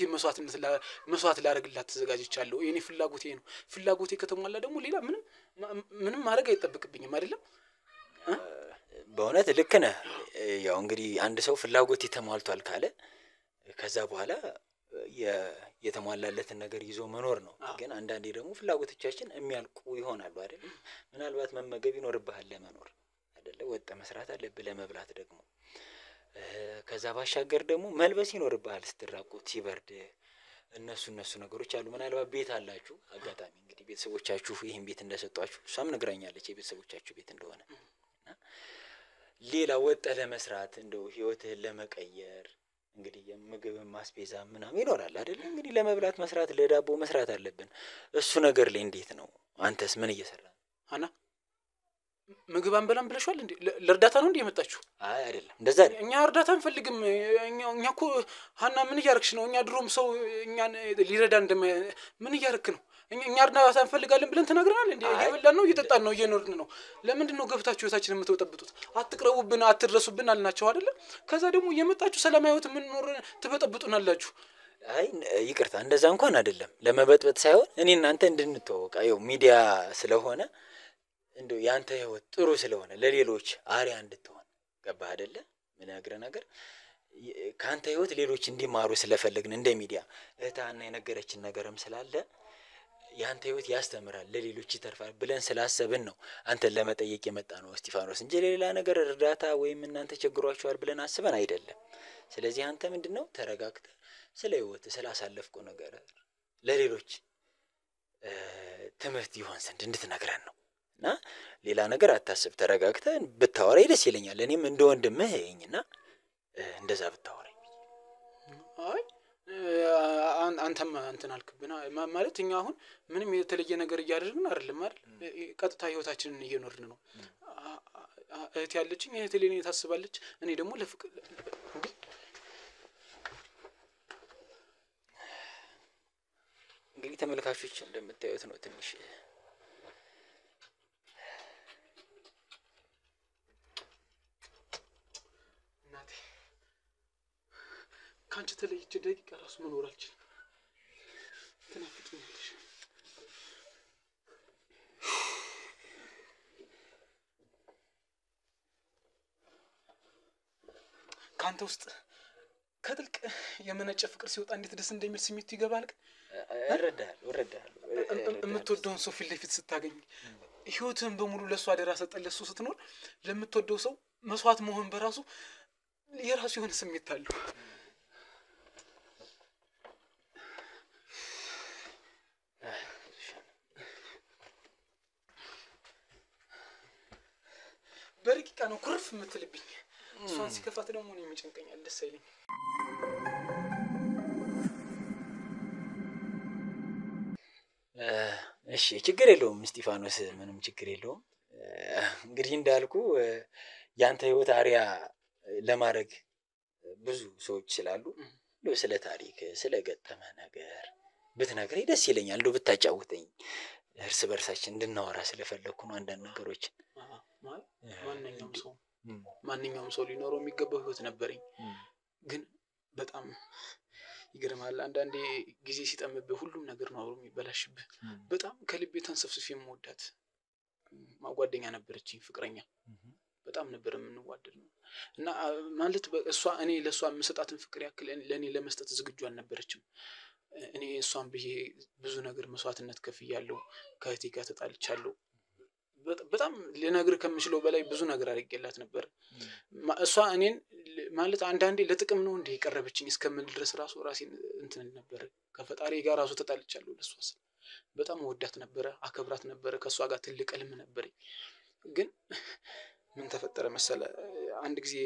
መስዋዕት ላደርግላት ተዘጋጅቻለሁ። የኔ ፍላጎቴ ነው። ፍላጎቴ ከተሟላ ደግሞ ሌላ ምንም ማድረግ አይጠበቅብኝም አይደለም? በእውነት ልክ ነህ። ያው እንግዲህ አንድ ሰው ፍላጎት ተሟልቷል ካለ ከዛ በኋላ የተሟላለትን ነገር ይዞ መኖር ነው። ግን አንዳንዴ ደግሞ ፍላጎቶቻችን የሚያልቁ ይሆናሉ አይደል? ምናልባት መመገብ ይኖርብሃል ለመኖር አይደለ? ወጥ መስራት አለብህ ለመብላት ደግሞ። ከዛ ባሻገር ደግሞ መልበስ ይኖርብሃል ስትራቆት ሲበርድ። እነሱ ነገሮች አሉ። ምናልባት ቤት አላችሁ። አጋጣሚ እንግዲህ ቤተሰቦቻችሁ ይሄን ቤት እንደሰጧችሁ እሷም ነግራኛለች የቤተሰቦቻችሁ ቤት እንደሆነ። ሌላ ወጥ ለመስራት እንደው ህይወትህን ለመቀየር እንግዲህ የምግብ ማስቤዛ ምናምን ይኖራል አይደል? እንግዲህ ለመብላት መስራት ለዳቦ መስራት አለብን። እሱ ነገር ላይ እንዴት ነው? አንተስ ምን እየሰራ ነው? ሀና ምግብ አንበላም ብለሽዋል እንዴ? ለእርዳታ ነው እንዴ የመጣችሁ? አይ አይደለም፣ እንደዛ አይደለም። እኛ እርዳታ አንፈልግም። እኛ እኮ ሀና ምን እያረክሽ ነው? እኛ ድሮም ሰው እኛን ሊረዳ ምን እያረክ ነው? እኛ እርዳታ እንፈልጋለን ብለን ተናግረናል እንዴ? እየበላን ነው፣ እየጠጣን ነው፣ እየኖርን ነው። ለምንድን ነው ገብታችሁ ህይወታችንን የምትበጠብጡት? አትቅረቡብን፣ አትድረሱብን አልናቸው አይደለ? ከዛ ደግሞ እየመጣችሁ ሰላማዊ ህይወት የምንኖር ትበጠብጡናላችሁ። አይ ይቅርታ፣ እንደዛ እንኳን አይደለም። ለመበጥበጥ ሳይሆን እኔ እናንተ እንድንተዋወቅ አየው ሚዲያ ስለሆነ እንደው ያንተ ህይወት ጥሩ ስለሆነ ለሌሎች አሪያ እንድትሆን ገባህ አይደለ? ምን ያግረ ነገር ካንተ ህይወት ሌሎች እንዲማሩ ስለፈለግን እንደ ሚዲያ እህታና የነገረችን ነገርም ስላለ ያንተ ህይወት ያስተምራል ለሌሎች ይተርፋል ብለን ስላሰብን ነው አንተን ለመጠየቅ የመጣ ነው እስጢፋኖስ፣ እንጂ ሌላ ነገር እርዳታ ወይም እናንተ ቸግሯችኋል ብለን አስበን አይደለም። ስለዚህ አንተ ምንድነው ተረጋግተህ ስለ ህይወት ስላሳለፍከው ነገር ለሌሎች ትምህርት ይሆን ዘንድ እንድትነግረን ነው። እና ሌላ ነገር አታስብ። ተረጋግተህ ብታወራኝ ደስ ይለኛል። እኔም እንደ ወንድምህ ነኝና እንደዛ ብታወራኝ። አይ አንተም እንትን አልክብና ማለት እኛ አሁን ምንም የተለየ ነገር እያደረግን አይደለም አይደል? ቀጥታ ህይወታችንን እየኖርን ነው። እህት ያለችኝ እህቴ ለኔ ታስባለች። እኔ ደግሞ ለፍቅር እንግዲህ ተመልካቾች እንደምታዩት ነው ትንሽ ካንቺ ተለይቼ ደቂቃ ራሱ መኖር አልችልም። ትናፍቂኛለሽ። ካንተ ውስጥ ከጥልቅ የመነጨ ፍቅር ሲወጣ እንዴት ደስ እንደሚል ስሜቱ ይገባል። እረዳለሁ። የምትወደውን ሰው ፊት ለፊት ስታገኝ ህይወትህን በሙሉ ለሱ አደራ ሰጠህ። ለሱ ስትኖር ለምትወደው ሰው መስዋዕት መሆን በራሱ የራሱ የሆነ ስሜት አለው። በረቂቃ ነው ኩርፍ የምትልብኝ። እሷን ሲከፋት ደግሞ እኔ የሚጨንቀኛል፣ ደስ አይለኝ። እሺ ችግር የለውም እስጢፋኖስ፣ ምንም ችግር የለውም። እንግዲህ እንዳልኩ ያንተ ህይወት አሪያ ለማድረግ ብዙ ሰዎች ስላሉ ስለ ታሪክ ስለ ገጠመ ነገር ብትነግረኝ ደስ ይለኛል። እንደው ብታጫውተኝ እርስ በርሳችን እንድናወራ ስለፈለኩ ነው አንዳንድ ነገሮችን። ማንኛውም ሰው ሊኖረው የሚገባው ህይወት ነበረኝ። ግን በጣም ይገርማል። አንዳንዴ ጊዜ ሲጠምብህ ሁሉም ነገር ነው አብሮ የሚበላሽብህ። በጣም ከልቤ ተንሰፍስፌ የምወዳት ጓደኛ ነበረችኝ፣ ፍቅረኛ በጣም ነበር የምንዋደድ ነው። እና ማለት እሷ እኔ ለሷ የምሰጣትን ፍቅር ያክል ለኔ ለመስጠት ዝግጁ አልነበረችም። እኔ እሷን ብዬ ብዙ ነገር መስዋዕትነት ከፍያለሁ። ከእህቴ ጋር ተጣልቻለሁ። በጣም ልነግርህ ከምችለው በላይ ብዙ ነገር አድርጌላት ነበር። እሷ እኔን ማለት አንዳንዴ ለጥቅም ነው እንደ የቀረበችኝ እስከምል ድረስ ራሱ ራሴን እንትን ነበር። ከፈጣሪ ጋር ራሱ ተጣልቻለሁ። ለሷ ስል በጣም ወዳት ነበረ፣ አከብራት ነበረ። ከሷ ጋር ትልቅ ህልም ነበረኝ። ግን ምን ተፈጠረ መሰለ? አንድ ጊዜ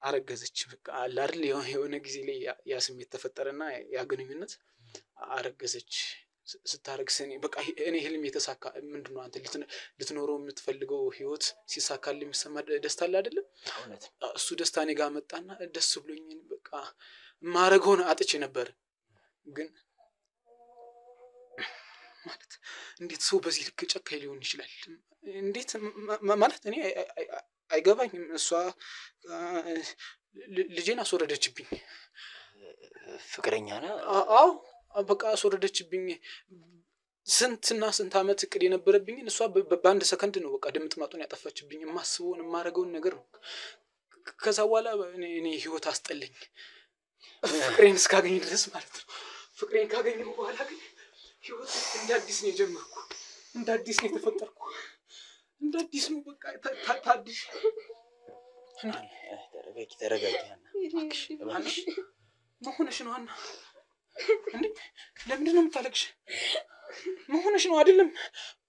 አረገዘች። በቃ አለ አይደል የሆነ ጊዜ ላይ ያ ስሜት ተፈጠረና ያ ግንኙነት አረገዘች። ስታረግስ እኔ በቃ እኔ ህልም የተሳካ ምንድነው አንተ ልትኖረው የምትፈልገው ህይወት ሲሳካልህ የሚሰማ ደስታ አለ አይደል? እሱ ደስታ እኔ ጋር መጣና ደስ ብሎኝ በቃ ማረገውን አጥቼ ነበር። ግን ማለት እንዴት ሰው በዚህ ልክ ጨካኝ ሊሆን ይችላል? እንዴት ማለት እኔ አይገባኝም። እሷ ልጄን አስወረደችብኝ። ፍቅረኛ ነው? አዎ በቃ አስወረደችብኝ። ስንትና ስንት አመት እቅድ የነበረብኝን እሷ በአንድ ሰከንድ ነው በቃ ድምጥ ማጡን ያጠፋችብኝ። የማስበውን የማረገውን ነገር ነው። ከዛ በኋላ እኔ ህይወት አስጠለኝ። ፍቅሬን እስካገኝ ድረስ ማለት ነው። ፍቅሬን ካገኘሁ በኋላ ግን ህይወት እንደ አዲስ ነው የጀመርኩ። እንደ አዲስ ነው የተፈጠርኩ። እንደ አዲስ ነው በቃ ታድሽ። ተረጋጊ ምን ሆነሽ ነው ሀና? እንዴ ለምንድን ነው የምታለቅሽ? ምን ሆነሽ ነው? አይደለም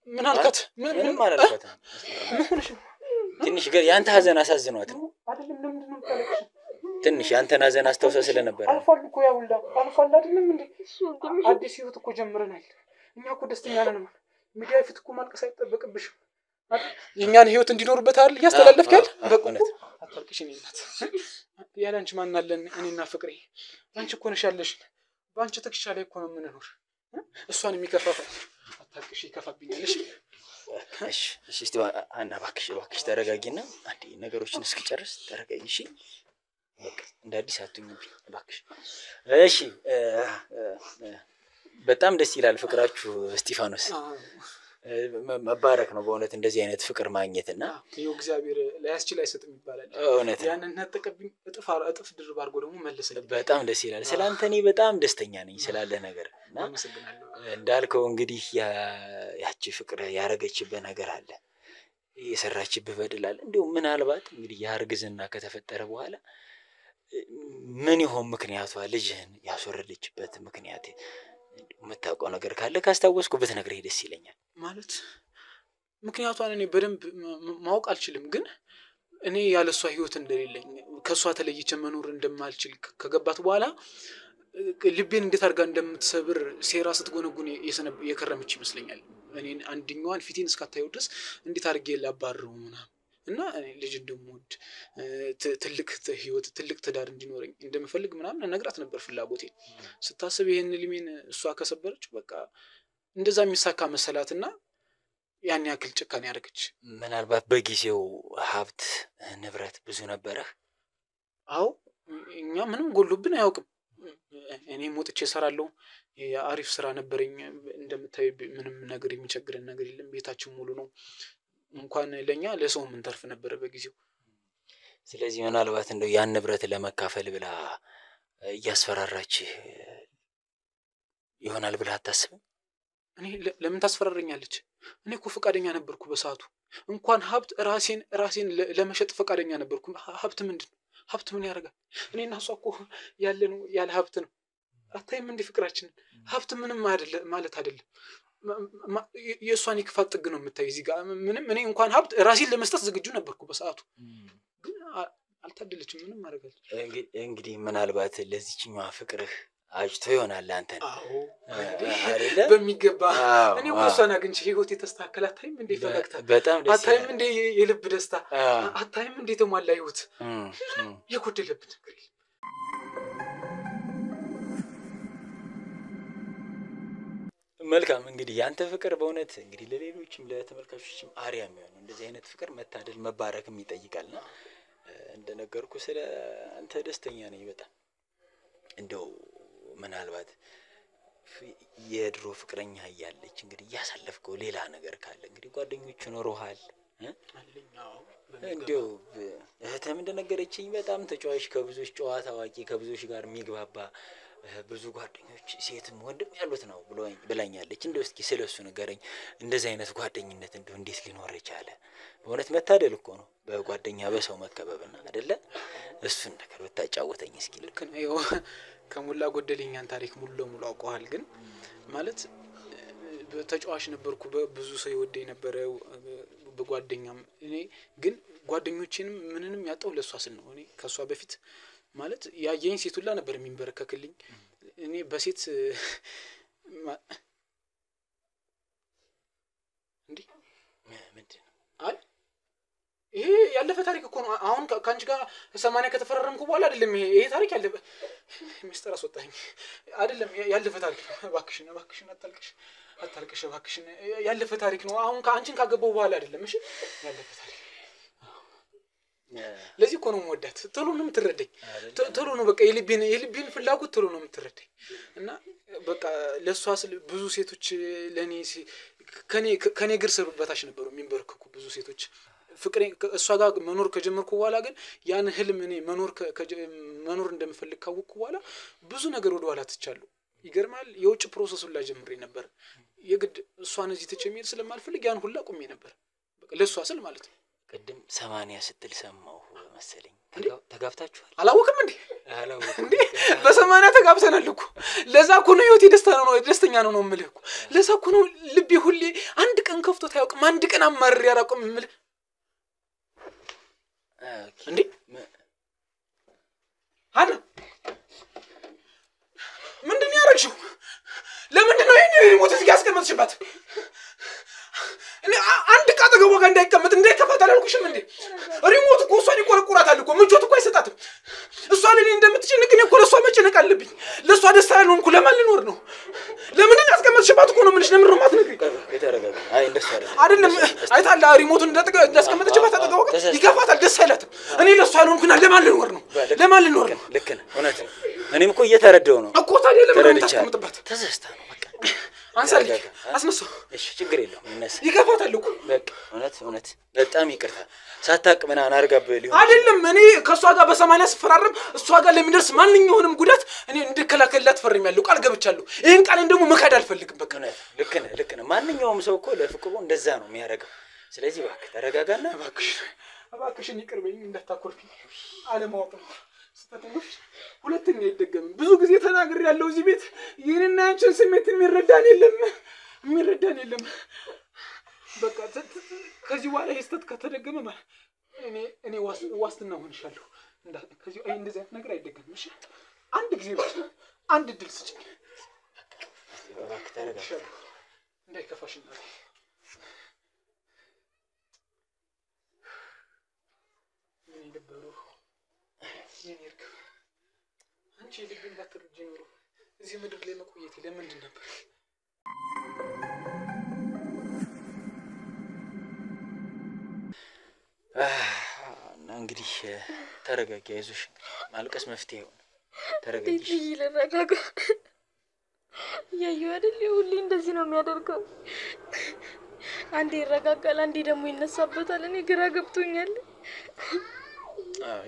ምን አልካት? ምንም አላልኳትም። ምን ሆነሽ ነው? ትንሽ ያንተ ሀዘን አሳዝኗት ነው። አይደለም ለምንድን ነው የምታለቅሽ? ትንሽ ያንተን ሀዘን አስታውሳ ስለነበር አልፏል እኮ ያ ሁላ አልፏል። አይደለም እንዴ አዲስ ህይወት እኮ ጀምረናል። እኛ እኮ ደስተኛ ነን። ሚዲያ ፊት እኮ ማልቀስ አይጠበቅብሽም። የኛን ህይወት እንዲኖርበት አይደል እያስተላለፍክ ያለ? በእውነት አታልቅሽ። እኔ እናት ያለ አንቺ ማን አለን? እኔና ፍቅሬ አንቺ እኮ ነሽ ያለሽ። በአንቺ ትከሻ ላይ እኮ ነው የምንኖር። እሷን የሚከፋፋት አታልቅሽ፣ ይከፋብኛል። እሺ እስቲ አና እባክሽ ተረጋጊና አንዴ ነገሮችን እስኪጨርስ ተረጋጊ። እሺ በቃ እንደ አዲስ አትሁኝብኝ እባክሽ። እሺ በጣም ደስ ይላል ፍቅራችሁ እስጢፋኖስ። መባረክ ነው በእውነት እንደዚህ አይነት ፍቅር ማግኘትና ይኸው እግዚአብሔር ላያስችል አይሰጥም ይባላል። እውነት ያንን ነጠቀብኝ እጥፍ ድርብ አድርጎ ደግሞ መለሰልኝ። በጣም ደስ ይላል። ስላንተ እኔ በጣም ደስተኛ ነኝ ስላለ ነገር እና አመሰግናለሁ። እንዳልከው እንግዲህ ያቺ ፍቅር ያረገችብህ ነገር አለ፣ የሰራችብህ በደል አለ። እንዲሁ ምናልባት እንግዲህ ያርግዝና ከተፈጠረ በኋላ ምን ይሆን ምክንያቷ? ልጅህን ያስወረደችበት ምክንያት የምታውቀው ነገር ካለ ካስታወስኩ ብትነግረኝ ደስ ይለኛል። ማለት ምክንያቷን እኔ በደንብ ማወቅ አልችልም፣ ግን እኔ ያለሷ ህይወት እንደሌለኝ ከሷ ተለይቼ መኖር እንደማልችል ከገባት በኋላ ልቤን እንዴት አድርጋ እንደምትሰብር ሴራ ስትጎነጉን የከረመች ይመስለኛል። እኔን አንድኛዋን ፊቴን እስካታየው ድረስ እንዴት አድርጌ ላባረው ምናምን እና ልጅ እንደምወድ ትልቅ ህይወት ትልቅ ትዳር እንዲኖረኝ እንደምፈልግ ምናምን ነግራት ነበር ፍላጎቴ። ስታስብ ይሄን ልሜን እሷ ከሰበረች በቃ እንደዛ የሚሳካ መሰላትና ያን ያክል ጭካኔ ያደረገች። ምናልባት በጊዜው ሀብት ንብረት ብዙ ነበረህ? አዎ እኛ ምንም ጎሎብን አያውቅም። እኔ ሞጥቼ እሰራለሁ። የአሪፍ ስራ ነበረኝ። እንደምታይ ምንም ነገር የሚቸግረን ነገር የለም። ቤታችን ሙሉ ነው። እንኳን ለኛ ለሰው ምን ተርፍ ነበር በጊዜው። ስለዚህ ምናልባት እንደው ያን ንብረት ለመካፈል ብላ እያስፈራራች ይሆናል ብለህ አታስብም? እኔ ለምን ታስፈራረኛለች? እኔ እኮ ፈቃደኛ ነበርኩ በሰዓቱ። እንኳን ሀብት ራሴን ለመሸጥ ፈቃደኛ ነበርኩ። ሀብት ምንድን ነው? ሀብት ምን ያደርጋል? እኔና እሷ እኮ ያለነው ያለ ሀብት ነው። አታይም እንዴ ፍቅራችንን? ሀብት ምንም ማለት አይደለም። የእሷን የክፋት ጥግ ነው የምታይ እዚህ ጋር። ምንም እኔ እንኳን ሀብት ራሴን ለመስጠት ዝግጁ ነበርኩ በሰዓቱ፣ ግን አልታደለችም። ምንም አደረጋለች። እንግዲህ ምናልባት ለዚህኛዋ ፍቅርህ አጭቶ ይሆናል አንተን። አዎ አይደለ? በሚገባ እኔ እሷን አግኝቼ ህይወቴ ተስተካከለ። አታይም እንዴ ፈገግታ? በጣም ደስ አታይም እንዴ የልብ ደስታ? አታይም እንዴ የተሟላ ህይወት? የጎደለብን ነገር የለም። መልካም እንግዲህ ያንተ ፍቅር በእውነት እንግዲህ ለሌሎችም ለተመልካቾችም አሪያ የሚሆነው እንደዚህ አይነት ፍቅር መታደል መባረክም ይጠይቃልና እንደነገርኩ ስለ አንተ ደስተኛ ነኝ በጣም። እንደው ምናልባት የድሮ ፍቅረኛ እያለች እንግዲህ ያሳለፍከው ሌላ ነገር ካለ እንግዲህ ጓደኞቹ ኖሮሃል? እንደው እህትም እንደነገረችኝ በጣም ተጫዋች፣ ከብዙዎች ጨዋታ አዋቂ፣ ከብዙዎች ጋር የሚግባባ ብዙ ጓደኞች ሴትም ወንድም ያሉት ነው ብላኛለች። እንደው እስኪ ስለሱ ንገረኝ። እንደዚህ አይነት ጓደኝነት እንደው እንዴት ሊኖር ይቻለ? በእውነት መታደል እኮ ነው በጓደኛ በሰው መከበብና አይደለ? እሱን ነገር ብታጫወተኝ እስኪ። ልክ ነው። ይኸው ከሞላ ጎደል የኛን ታሪክ ሙሉ ለሙሉ አውቀዋል። ግን ማለት ተጫዋች ነበርኩ፣ ብዙ ሰው ይወደኝ ነበር በጓደኛም። እኔ ግን ጓደኞቼንም ምንንም ያጣው ለሷ ስል ነው። እኔ ከሷ በፊት ማለት ያየኝ ሴት ሁላ ነበር የሚንበረከክልኝ። እኔ በሴት እንዴ ምንድን ነው? አይ ይሄ ያለፈ ታሪክ እኮ ነው። አሁን ካንቺ ጋር 80 ከተፈራረምኩ በኋላ አይደለም ይሄ ታሪክ ያለፈ። ሚስጥር አስወጣኝ። አይደለም ያለፈ ታሪክ ነው። እባክሽን አታልቅሽ እባክሽን። ያለፈ ታሪክ ነው። አሁን አንቺን ካገባው በኋላ አይደለም። እሺ ያለፈ ታሪክ። ለዚህ እኮ ነው የምወዳት። ቶሎ ነው የምትረዳኝ። ቶሎ ነው በቃ የልቤን ፍላጎት ቶሎ ነው የምትረዳኝ። እና በቃ ለሷ ስለ ብዙ ሴቶች ለኔ ከኔ ግር ስር በታች ነበሩ የሚንበረከኩ ብዙ ሴቶች። ፍቅሬ እሷ ጋር መኖር ከጀመርኩ በኋላ ግን ያን ህልም እኔ መኖር እንደምፈልግ ካወቅኩ በኋላ ብዙ ነገር ወደ ኋላ ትቻለሁ። ይገርማል። የውጭ ፕሮሰሱን ላይ ጀምሬ ነበር። የግድ እሷን እዚህ ትቼ መሄድ ስለማልፈልግ ያን ሁላ ቆሜ ነበር። በቃ ለሷ ስል ማለት ነው። ቅድም 80 ስትል ሰማሁ መሰለኝ። ተጋብታችኋል? አላወቅም እንዴ? እንዴ በ80 ተጋብተናል እኮ። ለዛ እኮ ነው ህይወቴ ደስተኛ ነው የምልህ እኮ። ለዛ እኮ ነው ልቤ ሁሌ አንድ ቀን ከፍቶት አያውቅም። አንድ ቀን አማርሬ አላውቅም የምልህ። እንዴ አና ምንድን ነው ያደረግሽው? ለምንድን ነው ይሄን ሪሞት እዚህ ጋር ያስቀመጥሽባት? እኔ አንድ ቃ ተገቦ ጋር እንዳይቀመጥ እንዳይከፋት አላልኩሽም እንዴ? ሪሞት እኮ እሷን ይቆረቁራታል እኮ። ምቾት እኮ አይሰጣትም። እሷን እኔ እንደምትጨነቅ እኔ እኮ ለእሷ መጨነቅ አለብኝ። ለእሷ ደስታ ያልሆንኩ ለማን ልኖር ነው? ለምንድን ያስቀመጥሽባት እኮ ነው የምልሽ። ለምን ነው የማትነግሪኝ? የተረጋጋ አይ እንደሱ አይደለም። አይታላ ሪሞቱን እንዳስቀመጠችባት ተጠቀው ይከፋታል፣ ደስ አይላትም። እኔ ለእሷ ያልሆንኩና ለማን ልኖር ነው? ልክ ነህ፣ እውነት ነው። እኔም እኮ እየተረዳው ነው እኮ። ታዲያ ለምን ታስቀምጥባት? ተዘስታ ነው በቃ። አንሳልኝ፣ አስነሳው። እሺ ችግር የለውም ይነሳ። ይከፋታል እኮ በቃ። እውነት በጣም ይቅርታ። ሳታቅ ምናምን አርጋብህ ሊሆን አይደለም። እኔ ከሷ ጋር በ80 ስፈራረም እሷ ጋር ለሚደርስ ማንኛውንም ጉዳት እኔ እንድከላከልላት ፈርሜያለሁ፣ ቃል ገብቻለሁ። ይሄን ቃልን ደግሞ መካድ አልፈልግም። በቃ ልክ ነህ። ማንኛውም ሰው እኮ ለፍቅሩ እንደዛ ነው የሚያደርገው። ስለዚህ እባክህ ተረጋጋና እባክሽን ይቅር በይኝ። እንዳታኮርፊኝ። አለማወቅ ነው ስተተኞች ሁለተኛ አይደገምም። ብዙ ጊዜ ተናግሬያለሁ እዚህ ቤት። ይሄንና አንቺን ስሜት የሚረዳን የለም። በቃ ከዚህ በኋላ ስተት ከተደገመ ማለት እኔ ዋስትና ሆንሻለሁ። ከዚህ እንደዚህ አይነት ነገር አይደገምም። እሺ አንድ ጊዜ ብቻ አንድ እድል ስጭኝ። እባክህ ተረጋጋ። እንዳይከፋሽ ነው። ምን ይደበሩ የኔርክ አንቺ ልብን ባትረጂ ኖሮ እዚህ ምድር ላይ መቆየት ለምንድን ነበር? እና እንግዲህ ተረጋጊ፣ አይዞሽ። ማልቀስ መፍትሄ ነው። ተረጋጊ። ይለረጋጋ። ያዩ አይደል ሁሌ እንደዚህ ነው የሚያደርገው። አንዴ ይረጋጋል፣ አንዴ ደግሞ ይነሳበታል። እኔ ግራ ገብቶኛል።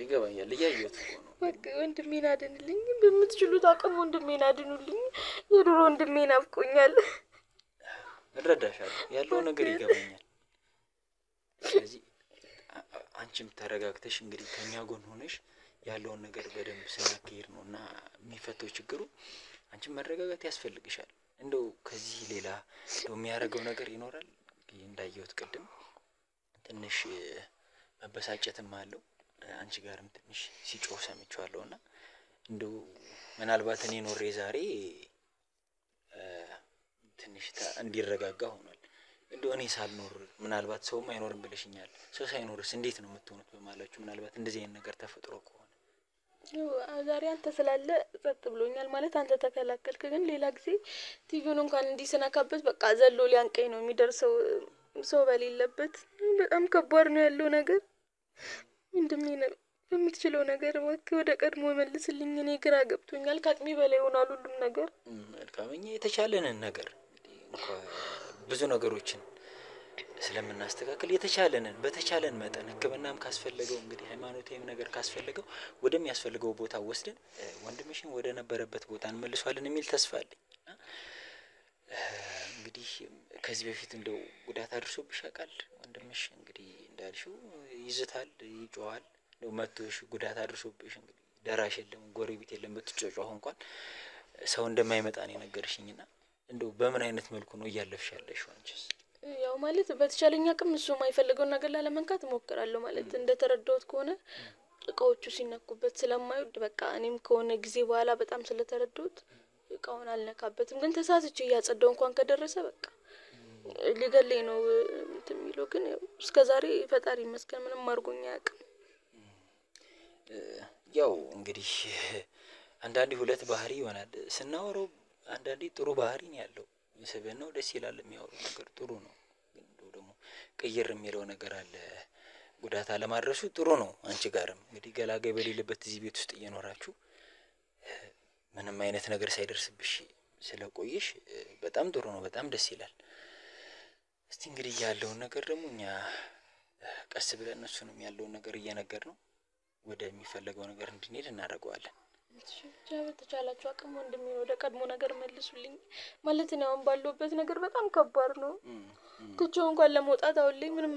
ይገባኛል። እያየሁት ነው። በቃ ወንድሜን አድንልኝ፣ በምትችሉት አቅም ወንድሜን አድኑልኝ። የድሮ ወንድሜን አፍቆኛል። እረዳሻለሁ፣ ያለው ነገር ይገባኛል። ስለዚህ አንቺም ተረጋግተሽ እንግዲህ ከኛ ጎን ሆነሽ ያለውን ነገር በደንብ ስናካሄድ ነውና የሚፈተው ችግሩ። አንቺም መረጋጋት ያስፈልግሻል። እንደው ከዚህ ሌላ የሚያደርገው ነገር ይኖራል? እንዳየሁት ቅድም ትንሽ መበሳጨትም አለው። አንቺ ጋርም ትንሽ ሲጮህ ሰምቻለሁና እንደው ምናልባት እኔ ኖሬ ዛሬ ትንሽ እንዲረጋጋ ሆኗል። እንደው እኔ ሳልኖር ምናልባት ሰውም አይኖርም ብለሽኛል። ሰው ሳይኖርስ እንዴት ነው የምትሆኑት በማላችሁ? ምናልባት እንደዚህ አይነት ነገር ተፈጥሮ ከሆነ ዛሬ አንተ ስላለ ጸጥ ብሎኛል። ማለት አንተ ተከላከልክ። ግን ሌላ ጊዜ ቲቪውን እንኳን እንዲስነካበት በቃ ዘሎ ሊያንቀኝ ነው የሚደርሰው። ሰው በሌለበት በጣም ከባድ ነው ያለው ነገር። እንደምን በምትችለው ነገር ወደ ቀድሞ መልስልኝ። እኔ ግራ ገብቶኛል። ከአቅሜ በላይ ሆኗል ሁሉም ነገር። መልካም። የተቻለንን ነገር ብዙ ነገሮችን ስለምናስተካክል የተቻለንን በተቻለን መጠን ሕክምናም ካስፈለገው እንግዲህ ሃይማኖታዊም ነገር ካስፈለገው ወደሚያስፈልገው ቦታ ወስደን ወንድምሽን ወደ ነበረበት ቦታ እንመልሷለን የሚል ተስፋ አለኝ። እንግዲህ ከዚህ በፊት እንደው ጉዳት አድርሶብሽ ያውቃል ወንድምሽ? እንግዲህ እንዳልሽው ይዝታል፣ ይጮሃል። እንደው መጥቶሽ ጉዳት አድርሶብሽ እንግዲህ ደራሽ የለም ጎረቤት የለም ብትጮጪው እንኳን ሰው እንደማይመጣ ነው የነገርሽኝና እንደው በምን አይነት መልኩ ነው እያለፍሽ ያለሽው አንቺስ? ያው ማለት በተቻለኝ አቅም እሱ የማይፈልገውን ነገር ላለመንካት እሞክራለሁ። ማለት እንደተረዳሁት ከሆነ እቃዎቹ ሲነኩበት ስለማይወድ በቃ እኔም ከሆነ ጊዜ በኋላ በጣም ስለተረዳሁት እቃውን አልነካበትም። ግን ተሳስቼ እያጸዳው እንኳን ከደረሰ በቃ ሊገለኝ ነው እንትን የሚለው። ግን እስከዛሬ ፈጣሪ ይመስገን ምንም አድርጎኝ አያውቅም። ያው እንግዲህ አንዳንዴ ሁለት ባህሪ ይሆናል ስናወራው። አንዳንዴ ጥሩ ባህሪ ነው ያለው ስብዕናው ደስ ይላል፣ የሚያወራው ነገር ጥሩ ነው። ግን ደግሞ ቅይር የሚለው ነገር አለ። ጉዳት አለማድረሱ ጥሩ ነው። አንቺ ጋርም እንግዲህ ገላጋይ በሌለበት እዚህ ቤት ውስጥ እየኖራችሁ ምንም አይነት ነገር ሳይደርስብሽ ስለቆየሽ በጣም ጥሩ ነው፣ በጣም ደስ ይላል። እስቲ እንግዲህ ያለውን ነገር ደግሞ እኛ ቀስ ብለን እሱንም ያለውን ነገር እየነገርነው ወደሚፈለገው ነገር እንድንሄድ እናደርገዋለን። ብቻ በተቻላችሁ አቅም ወንድሜ ወደ ቀድሞ ነገር መልሱልኝ። ማለት ነው አሁን ባለሁበት ነገር በጣም ከባድ ነው። ትቼው እንኳን ለመውጣት አሁን ላይ ምንም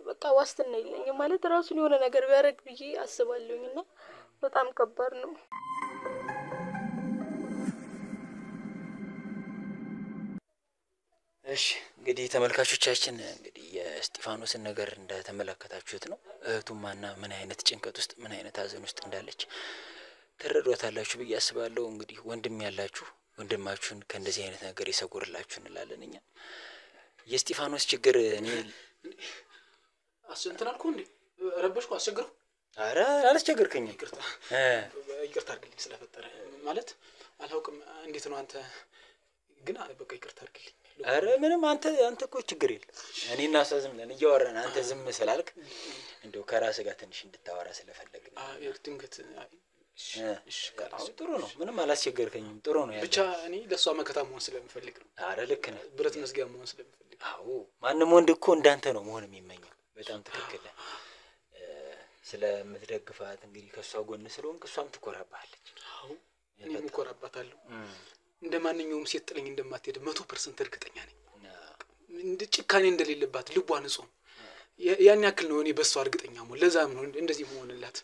በቃ ዋስትና የለኝም። ማለት ራሱን የሆነ ነገር ቢያደርግ ብዬ አስባለሁኝና በጣም ከባድ ነው። እሺ እንግዲህ ተመልካቾቻችን እንግዲህ የእስጢፋኖስን ነገር እንደተመለከታችሁት ነው። እህቱማና ምን አይነት ጭንቀት ውስጥ ምን አይነት ሀዘን ውስጥ እንዳለች ተረዷታላችሁ ብዬ አስባለሁ። እንግዲህ ወንድም ያላችሁ ወንድማችሁን ከእንደዚህ አይነት ነገር ይሰጉርላችሁ እንላለን። እኛ የእስጢፋኖስ ችግር እኔ እንትን አልኩ እንዴ ረበሽኩ አስቸገርኩ? ኧረ አላስቸገርከኝም። ይቅርታ አድርግልኝ ስለፈጠረ ማለት አላውቅም። እንዴት ነው አንተ ግን በቃ ይቅርታ አድርግልኝ። ኧረ ምንም አንተ እኮ ችግር የለም። እኔና እሷ ዝም ብለን እያወራን አንተ ዝም ስላልክ እንደው ከራስህ ጋር ትንሽ እንድታወራ ስለፈለግን ድንገት ጥሩ ነው። ምንም አላስቸገርከኝም። ጥሩ ነው ያለው። ብቻ እኔ ለሷ መከታ መሆን ስለምፈልግ ነው። ኧረ ልክ ነህ። ብረት መዝጊያ መሆን ስለምፈልግ። አዎ ማንም ወንድ እኮ እንዳንተ ነው መሆን የሚመኘው። በጣም ትክክል ነህ። ስለምትደግፋት እንግዲህ ከሷ ጎን ስለሆንክ እሷም ትኮራባለች። አዎ እኔም እኮራባታለሁ። እንደማንኛውም ሴት ጥለኝ እንደማትሄድ 100% እርግጠኛ ነኝ። እንደ ጭካኔ እንደሌለባት ልቧ ንጹህ ያን ያክል ነው እኔ በሷ እርግጠኛ መሆን። ለዛም ነው እንደዚህ መሆንላት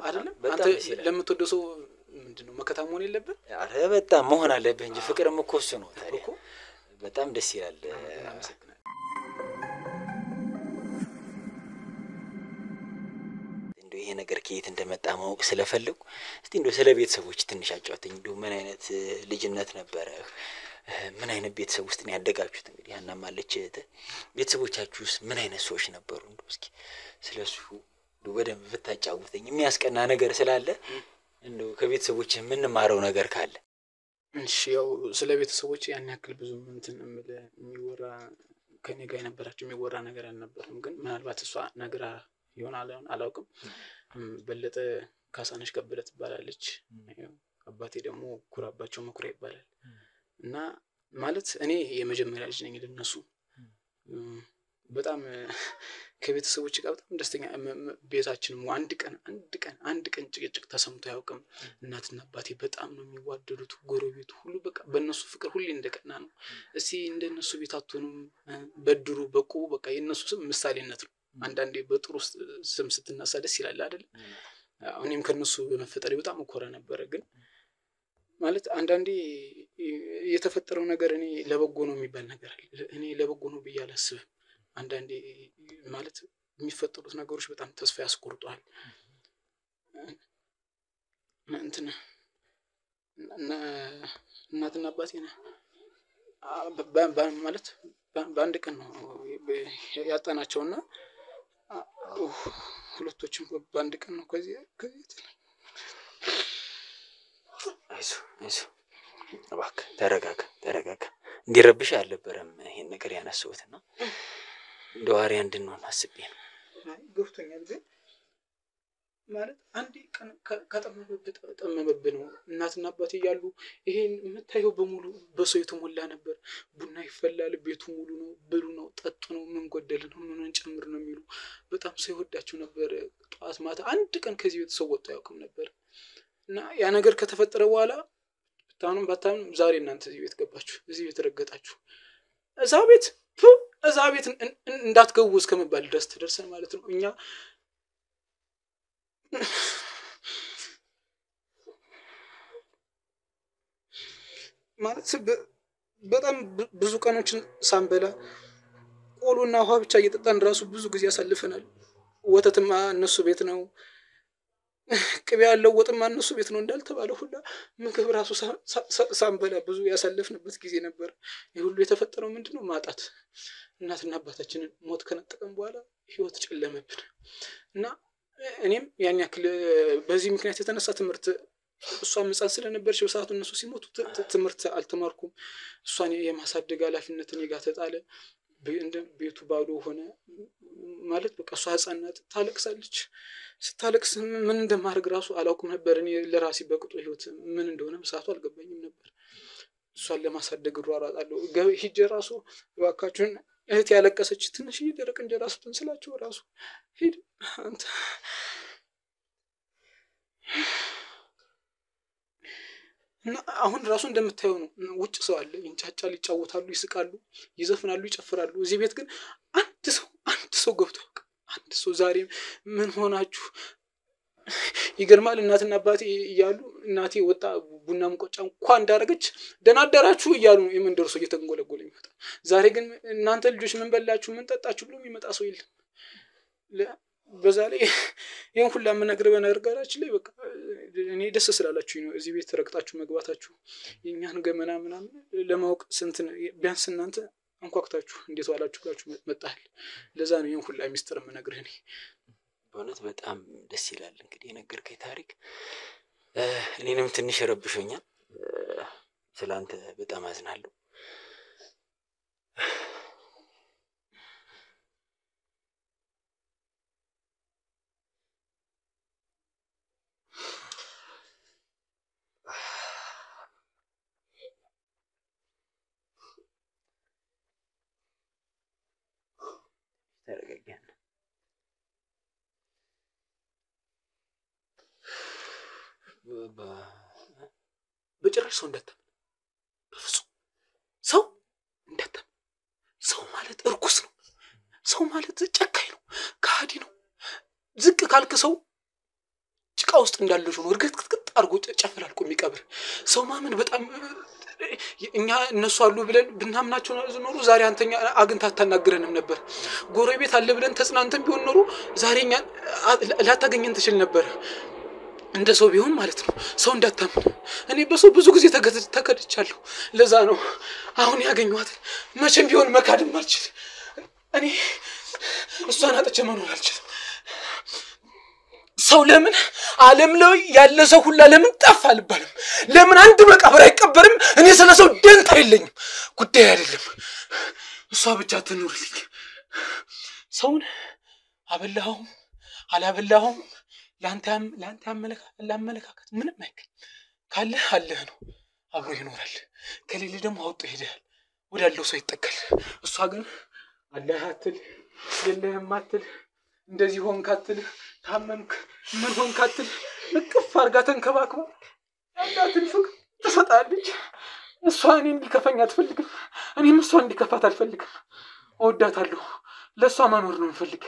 አይደለም። አንተ ለምትወደው ሰው ምንድነው መከታ መሆን የለብህ? ኧረ በጣም መሆን አለብህ እንጂ ፍቅርም እኮ እሱ ነው። ታዲያ በጣም ደስ ይላል። እንደው ይሄ ነገር ከየት እንደመጣ ማወቅ ስለፈለኩ እስቲ እንደው ስለ ቤተሰቦች ትንሽ አጫውተኝ። እንደው ምን አይነት ልጅነት ነበረህ? ምን አይነት ቤተሰብ ውስጥ ነው ያደጋችሁት? እንግዲህ ያናም አለች ቤተሰቦቻችሁስ ምን አይነት ሰዎች ነበሩ? እንደው እስኪ ስለሱ በደንብ ብታጫውተኝ የሚያስቀና ነገር ስላለ እንደው ከቤተሰቦች የምንማረው ነገር ካለ። እሺ ያው ስለ ቤተሰቦች ያን ያክል ብዙ እንትን የሚወራ ከኔ ጋር የነበራቸው የሚወራ ነገር አልነበረም። ግን ምናልባት እሷ ነግራ ይሆናል አላውቅም። በለጠ ካሳነሽ ከበደ ትባላለች። አባቴ ደግሞ ኩራባቸው መኩሪያ ይባላል። እና ማለት እኔ የመጀመሪያ ልጅ ነኝ ለነሱ። በጣም ከቤተሰቦች ጋር በጣም ደስተኛ ቤታችንም አንድ ቀን ጭቅጭቅ ተሰምቶ አያውቅም። እናትና አባቴ በጣም ነው የሚዋደዱት። ጎረቤቱ ሁሉ በቃ በእነሱ ፍቅር ሁሌ እንደቀና ነው። እስቲ እንደነሱ ቤት አትሆኑም? በድሩ በቁ በቃ የነሱ ስም ምሳሌነት ነው። አንዳንዴ በጥሩ ስም ስትነሳ ደስ ይላል አይደል? እኔም ከነሱ በመፈጠሬ በጣም እኮራ ነበር። ግን ማለት አንዳንዴ የተፈጠረው ነገር እኔ ለበጎ ነው የሚባል ነገር አለ። እኔ ለበጎ ነው ብዬ አላስብም። አንዳንዴ ማለት የሚፈጠሩት ነገሮች በጣም ተስፋ ያስቆርጣል። እንትን እናትና አባቴ ማለት በአንድ ቀን ነው ያጣናቸውና ሁለቶችም በአንድ ቀን ነው ከዚህ አይዞህ እባክህ ተረጋጋ። እንዲረብሽ አልነበረም ይሄን ነገር ያነሳሁትና እንደው አሪያ እንድንሆን አስቤ ነው። ገብቶኛል። ግን ማለት አንዴ ቀን ከጠመመብህ ነው። እናትና አባቴ እያሉ ይሄን የምታየው በሙሉ በሰው የተሞላ ነበር። ቡና ይፈላል፣ ቤቱ ሙሉ ነው፣ ብሉ ነው፣ ጠጡ ነው፣ ምን ጎደል ነው፣ ምን እንጨምር ነው የሚሉ በጣም ሰው ይወዳቸው ነበር። ጠዋት ማታ አንድ ቀን ከዚህ ቤት ሰው ወጥቶ አያውቅም ነበር። እና ያ ነገር ከተፈጠረ በኋላ ብታምኑም ባታምኑም ዛሬ እናንተ እዚህ ቤት ገባችሁ፣ እዚህ ቤት ረገጣችሁ። እዛ ቤት እንዳትገቡ እስከመባል ድረስ ተደርሰን ማለት ነው። እኛ ማለት በጣም ብዙ ቀኖችን ሳንበላ ቆሎና ውሃ ብቻ እየጠጣን ራሱ ብዙ ጊዜ ያሳልፈናል። ወተትማ እነሱ ቤት ነው፣ ቅቤ ያለው ወጥማ እነሱ ቤት ነው እንዳልተባለ ሁላ ምግብ ራሱ ሳንበላ ብዙ ያሳለፍንበት ጊዜ ነበር። ይህ ሁሉ የተፈጠረው ምንድነው? ማጣት። እናትና አባታችንን ሞት ከነጠቀን በኋላ ህይወት ጨለመብን እና እኔም ያን ያክል በዚህ ምክንያት የተነሳ ትምህርት እሷን ሕፃን ስለነበረች በሰዓቱ እነሱ ሲሞቱ ትምህርት አልተማርኩም። እሷን የማሳደግ ኃላፊነት እኔ ጋር ተጣለ። ቤቱ ባዶ ሆነ ማለት በቃ እሷ ሕፃን ናት፣ ታለቅሳለች። ስታለቅስ ምን እንደማድረግ ራሱ አላውቅም ነበር። እኔ ለራሴ በቅጡ ህይወት ምን እንደሆነ በሰዓቱ አልገባኝም ነበር። እሷን ለማሳደግ እሯሯጣለሁ። ሂጄ ራሱ እባካችሁን እህት ያለቀሰች ትንሽ ደረቅ እንጀራ ስጡን ስላቸው ራሱ ሂድ አንተ እና አሁን ራሱ እንደምታየው ነው። ውጭ ሰው አለ፣ ይንጫጫል፣ ይጫወታሉ፣ ይስቃሉ፣ ይዘፍናሉ፣ ይጨፍራሉ። እዚህ ቤት ግን አንድ ሰው ገብቶ አንድ ሰው ዛሬ ምን ሆናችሁ? ይገርማል። እናትና አባቴ እያሉ እናቴ ወጣ ቡና ሙቆጫ እንኳን እንዳረገች ደህና አደራችሁ እያሉ ነው የመንደሩ ሰው እየተንጎለጎለ የሚመጣ። ዛሬ ግን እናንተ ልጆች ምን በላችሁ ምን ጠጣችሁ ብሎ የሚመጣ ሰው የለም። በዛ ላይ ይሄን ሁሉ የምነግርህ በነገራችን ላይ በቃ እኔ ደስ ስላላችሁ ነው እዚህ ቤት ተረግጣችሁ መግባታችሁ። የኛን ገመና ምናምን ለማወቅ ስንት ቢያንስ እናንተ አንኳክታችሁ እንዴት ዋላችሁ ብላችሁ መጣል። ለዛ ነው ይሄን ሁሉ ሚስጥር የምነግርህ እኔ። በእውነት በጣም ደስ ይላል። እንግዲህ የነገርከኝ ታሪክ እኔንም ትንሽ ረብሾኛል። ስላንተ በጣም አዝናለሁ። ተረጋጋን። በጭራሽ ሰው እንዳታምን፣ በፍጹም ሰው እንዳታምን። ሰው ማለት እርኩስ ነው። ሰው ማለት ጨካኝ ነው፣ ከሃዲ ነው። ዝቅ ካልክ ሰው ጭቃ ውስጥ እንዳለሽ ነው እርግጥ አርጎ ጨፈላልቆ የሚቀብር ሰው ማመን በጣም እኛ እነሱ አሉ ብለን ብናምናቸው ኖሮ ዛሬ አንተኛ አግንታ አታናግረንም ነበር። ጎረቤት አለ ብለን ተጽናንተን ቢሆን ኖሮ ዛሬኛ ላታገኘን ትችል ነበር። እንደ ሰው ቢሆን ማለት ነው። ሰው እንዳታምን። እኔ በሰው ብዙ ጊዜ ተከድቻለሁ። ለዛ ነው አሁን ያገኘኋት መቼም ቢሆን መካድም አልችል። እኔ እሷን አጥቼ መኖር አልችልም። ሰው ለምን ዓለም ላይ ያለ ሰው ሁሉ ለምን ጠፋ አልባልም። ለምን አንድ መቃብር አይቀበርም? እኔ ስለሰው ደንታ የለኝም። ጉዳይ አይደለም። እሷ ብቻ ትኑርልኝ። ሰውን አበላሁም አላበላሁም ላንተ አመለካከት ምንም አይከል። ካለ አለህ ነው አብሮ ይኖራል። ከሌለ ደግሞ አውጥቶ ይሄዳል፣ ወዳለው ሰው ይጠቀል። እሷ ግን አለህ አትል የለህም አትል፣ እንደዚህ ሆንክ አትል፣ ታመምክ ምን ሆንክ አትል። እቅፍ አድርጋ ተንከባክባ ያላትን ፍቅር ትሰጣለች። እሷ እኔን እንዲከፋኝ አትፈልግም፣ እኔም እሷ እንዲከፋት አልፈልግም። እወዳታለሁ፣ ለእሷ መኖር ነው የምፈልግ።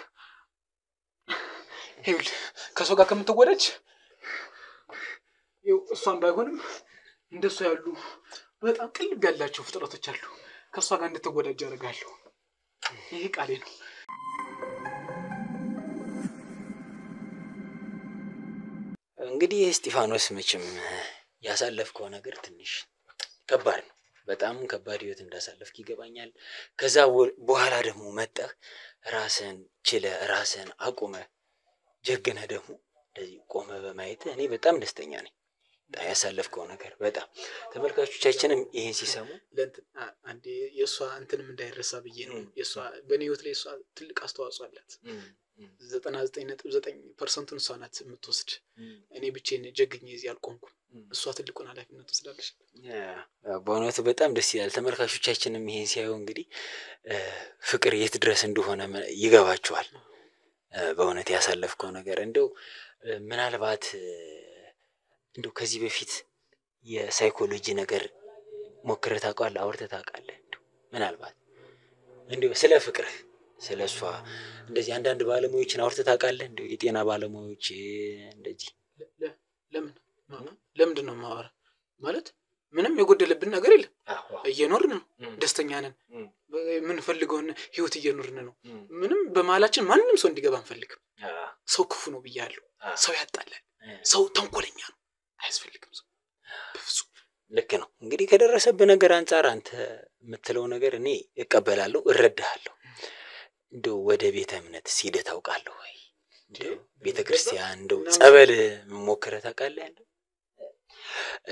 ይኸውልህ ከሰው ጋር ከምትወደጅ እሷን ባይሆንም እንደሷ ያሉ በጣም ቅልብ ያላቸው ፍጥረቶች አሉ። ከሷ ጋር እንድትወዳጅ አደርጋለሁ። ይሄ ቃሌ ነው። እንግዲህ እስጢፋኖስ መቼም ያሳለፍከው ነገር ትንሽ ከባድ ነው። በጣም ከባድ ህይወት እንዳሳለፍክ ይገባኛል። ከዛ በኋላ ደግሞ መጣህ ራስን ችለ ራስን አቁመ ጀግነ ደግሞ እንደዚህ ቆመ በማየት እኔ በጣም ደስተኛ ነኝ። ያሳለፍከው ነገር በጣም ተመልካቾቻችንም ይሄን ሲሰሙ አንዴ የሷ እንትንም እንዳይረሳ ብዬ ነው። የሷ በኔ ህይወት ላይ የሷ ትልቅ አስተዋጽኦ አላት። 99.9% እሷ ናት የምትወስድ። እኔ ብቻዬን ጀግኜ እዚህ አልቆምኩም። እሷ ትልቁን ኃላፊነት ትወስዳለች። በእውነቱ በጣም ደስ ይላል። ተመልካቾቻችንም ይሄን ሲያዩ እንግዲህ ፍቅር የት ድረስ እንደሆነ ይገባቸዋል። በእውነት ያሳለፍከው ነገር እንደው ምናልባት እንደው ከዚህ በፊት የሳይኮሎጂ ነገር ሞክረህ ታውቃለህ? አውርተህ ታውቃለህ? ምናልባት እንደው ስለ ፍቅርህ ስለ እሷ እንደዚህ አንዳንድ ባለሙያዎችን አውርተህ ታውቃለህ? እንደው የጤና ባለሙያዎች እንደዚህ ለምንድን ነው የማወራ? ማለት ምንም የጎደለብን ነገር የለም። እየኖርን ነው፣ ደስተኛ ነን፣ የምንፈልገውን ህይወት እየኖርን ነው። ምንም በመሀላችን ማንም ሰው እንዲገባ አንፈልግም። ሰው ክፉ ነው ብያለሁ። ሰው ያጣላል። ሰው ተንኮለኛ ነው። አያስፈልግም ሰው በፍጹም። ልክ ነው። እንግዲህ ከደረሰብህ ነገር አንጻር አንተ የምትለው ነገር እኔ እቀበላለሁ፣ እረዳሃለሁ። እንደው ወደ ቤተ እምነት ሄደህ ታውቃለህ ወይ? እንደው ቤተ ክርስቲያን እንደው ጸበል ሞክረህ ታውቃለህ?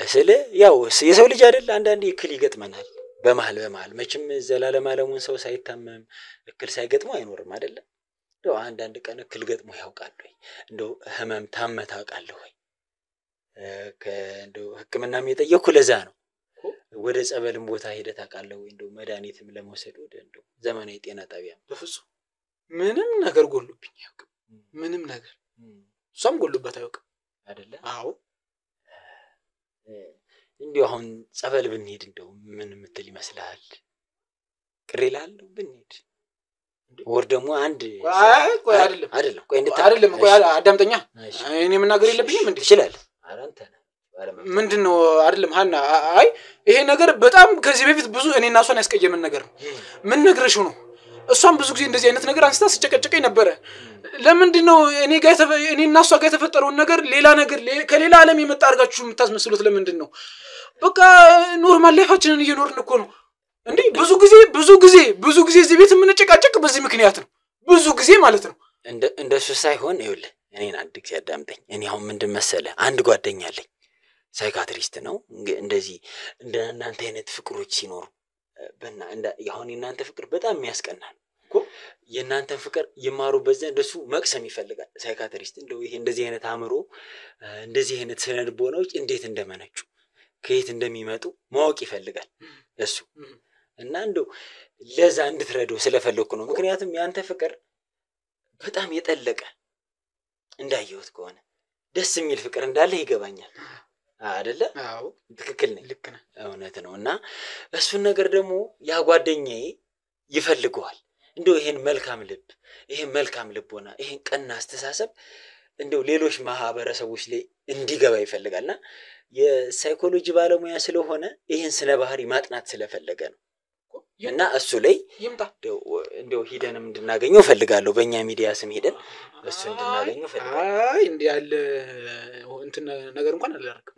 ስለ ያው የሰው ልጅ አይደል አንዳንዴ እክል ይገጥመናል። በመሃል መቼም ዘላለም ዓለሙን ሰው ሳይታመም እክል ሳይገጥመው አይኖርም አይደለ? እንደው አንዳንድ ቀን እክል ገጥሞ ያውቃል ወይ? እንደው ህመም ታመህ ታውቃለህ ወይ? እንደው ህክምናም የጠየኩ ለዛ ነው። ወደ ጸበልም ቦታ ሄደህ ታውቃለህ ወይ? እንደው መድኃኒትም ለመውሰድ ወደ እንደው ዘመናዊ ጤና ጣቢያ? በፍጹም ምንም ነገር ጎሎብኝ አያውቅም። ምንም ነገር እሷም ጎሎባት አያውቅም አይደለ? አዎ። እንዲሁ አሁን ጸበል ብንሄድ እንደው ምን የምትል ይመስልሃል? ቅር ይላል ብንሄድ? ወር ደግሞ አንድ ቆይ አይደለም ቆይ አዳምጠኛ። እኔ መናገር የለብኝም እንዴ? ይችላል። ኧረ አንተ ምንድነው አይደለም ሀና። አይ ይሄ ነገር በጣም ከዚህ በፊት ብዙ እኔና እሷን ያስቀየመን ነገር ነው። ምን ነግረሽው ነው? እሷም ብዙ ጊዜ እንደዚህ አይነት ነገር አንስታ ስጨቀጨቀኝ ነበር። ለምንድነው እኔና እሷ ጋር የተፈጠረውን ነገር ሌላ ነገር ከሌላ ዓለም የመጣ አድርጋችሁ የምታስመስሉት? ለምንድነው? በቃ ኖርማል ላይፋችንን እየኖርን እኮ ነው እንዴ። ብዙ ጊዜ እዚህ ቤት የምንጨቃጨቅ በዚህ ምክንያት ነው። ብዙ ጊዜ ማለት ነው። እንደሱ ሳይሆን ይኸውልህ እኔን አንድ ጊዜ አዳምጠኝ። እኔ አሁን ምንድን መሰለህ አንድ ጓደኛ አለኝ፣ ሳይካትሪስት ነው። እንደዚህ እንደ እናንተ አይነት ፍቅሮች ሲኖሩ አሁን የእናንተ ፍቅር በጣም የሚያስቀናል እኮ። የእናንተን ፍቅር ይማሩበት ዘንድ እሱ መቅሰም ይፈልጋል ሳይካትሪስት። ይሄ እንደዚህ አይነት አእምሮ እንደዚህ አይነት ስነ ልቦናዎች እንዴት እንደመነጩ ከየት እንደሚመጡ ማወቅ ይፈልጋል እሱ። እና እንደው ለዛ እንድትረዳው ስለፈለኩ ነው። ምክንያቱም ያንተ ፍቅር በጣም የጠለቀ እንዳየሁት ከሆነ ደስ የሚል ፍቅር እንዳለ ይገባኛል አይደለ? አዎ ትክክል ነኝ። ልክ ነህ። እውነት ነው። እና እሱን ነገር ደግሞ ያ ጓደኛዬ ይፈልገዋል። እንደው ይሄን መልካም ልብ፣ ይሄን መልካም ልቦና፣ ይሄን ቀና አስተሳሰብ እንደው ሌሎች ማህበረሰቦች ላይ እንዲገባ ይፈልጋልና የሳይኮሎጂ ባለሙያ ስለሆነ ይሄን ስለ ባህሪ ማጥናት ስለፈለገ ነው። እና እሱ ላይ ይምጣ እንደው ሄደንም እንድናገኘው ፈልጋለሁ። በእኛ ሚዲያ ስም ሄደን እሱ እንድናገኘው ፈልጋለሁ። አይ እንዴ ያለ እንትን ነገር እንኳን አላደርግም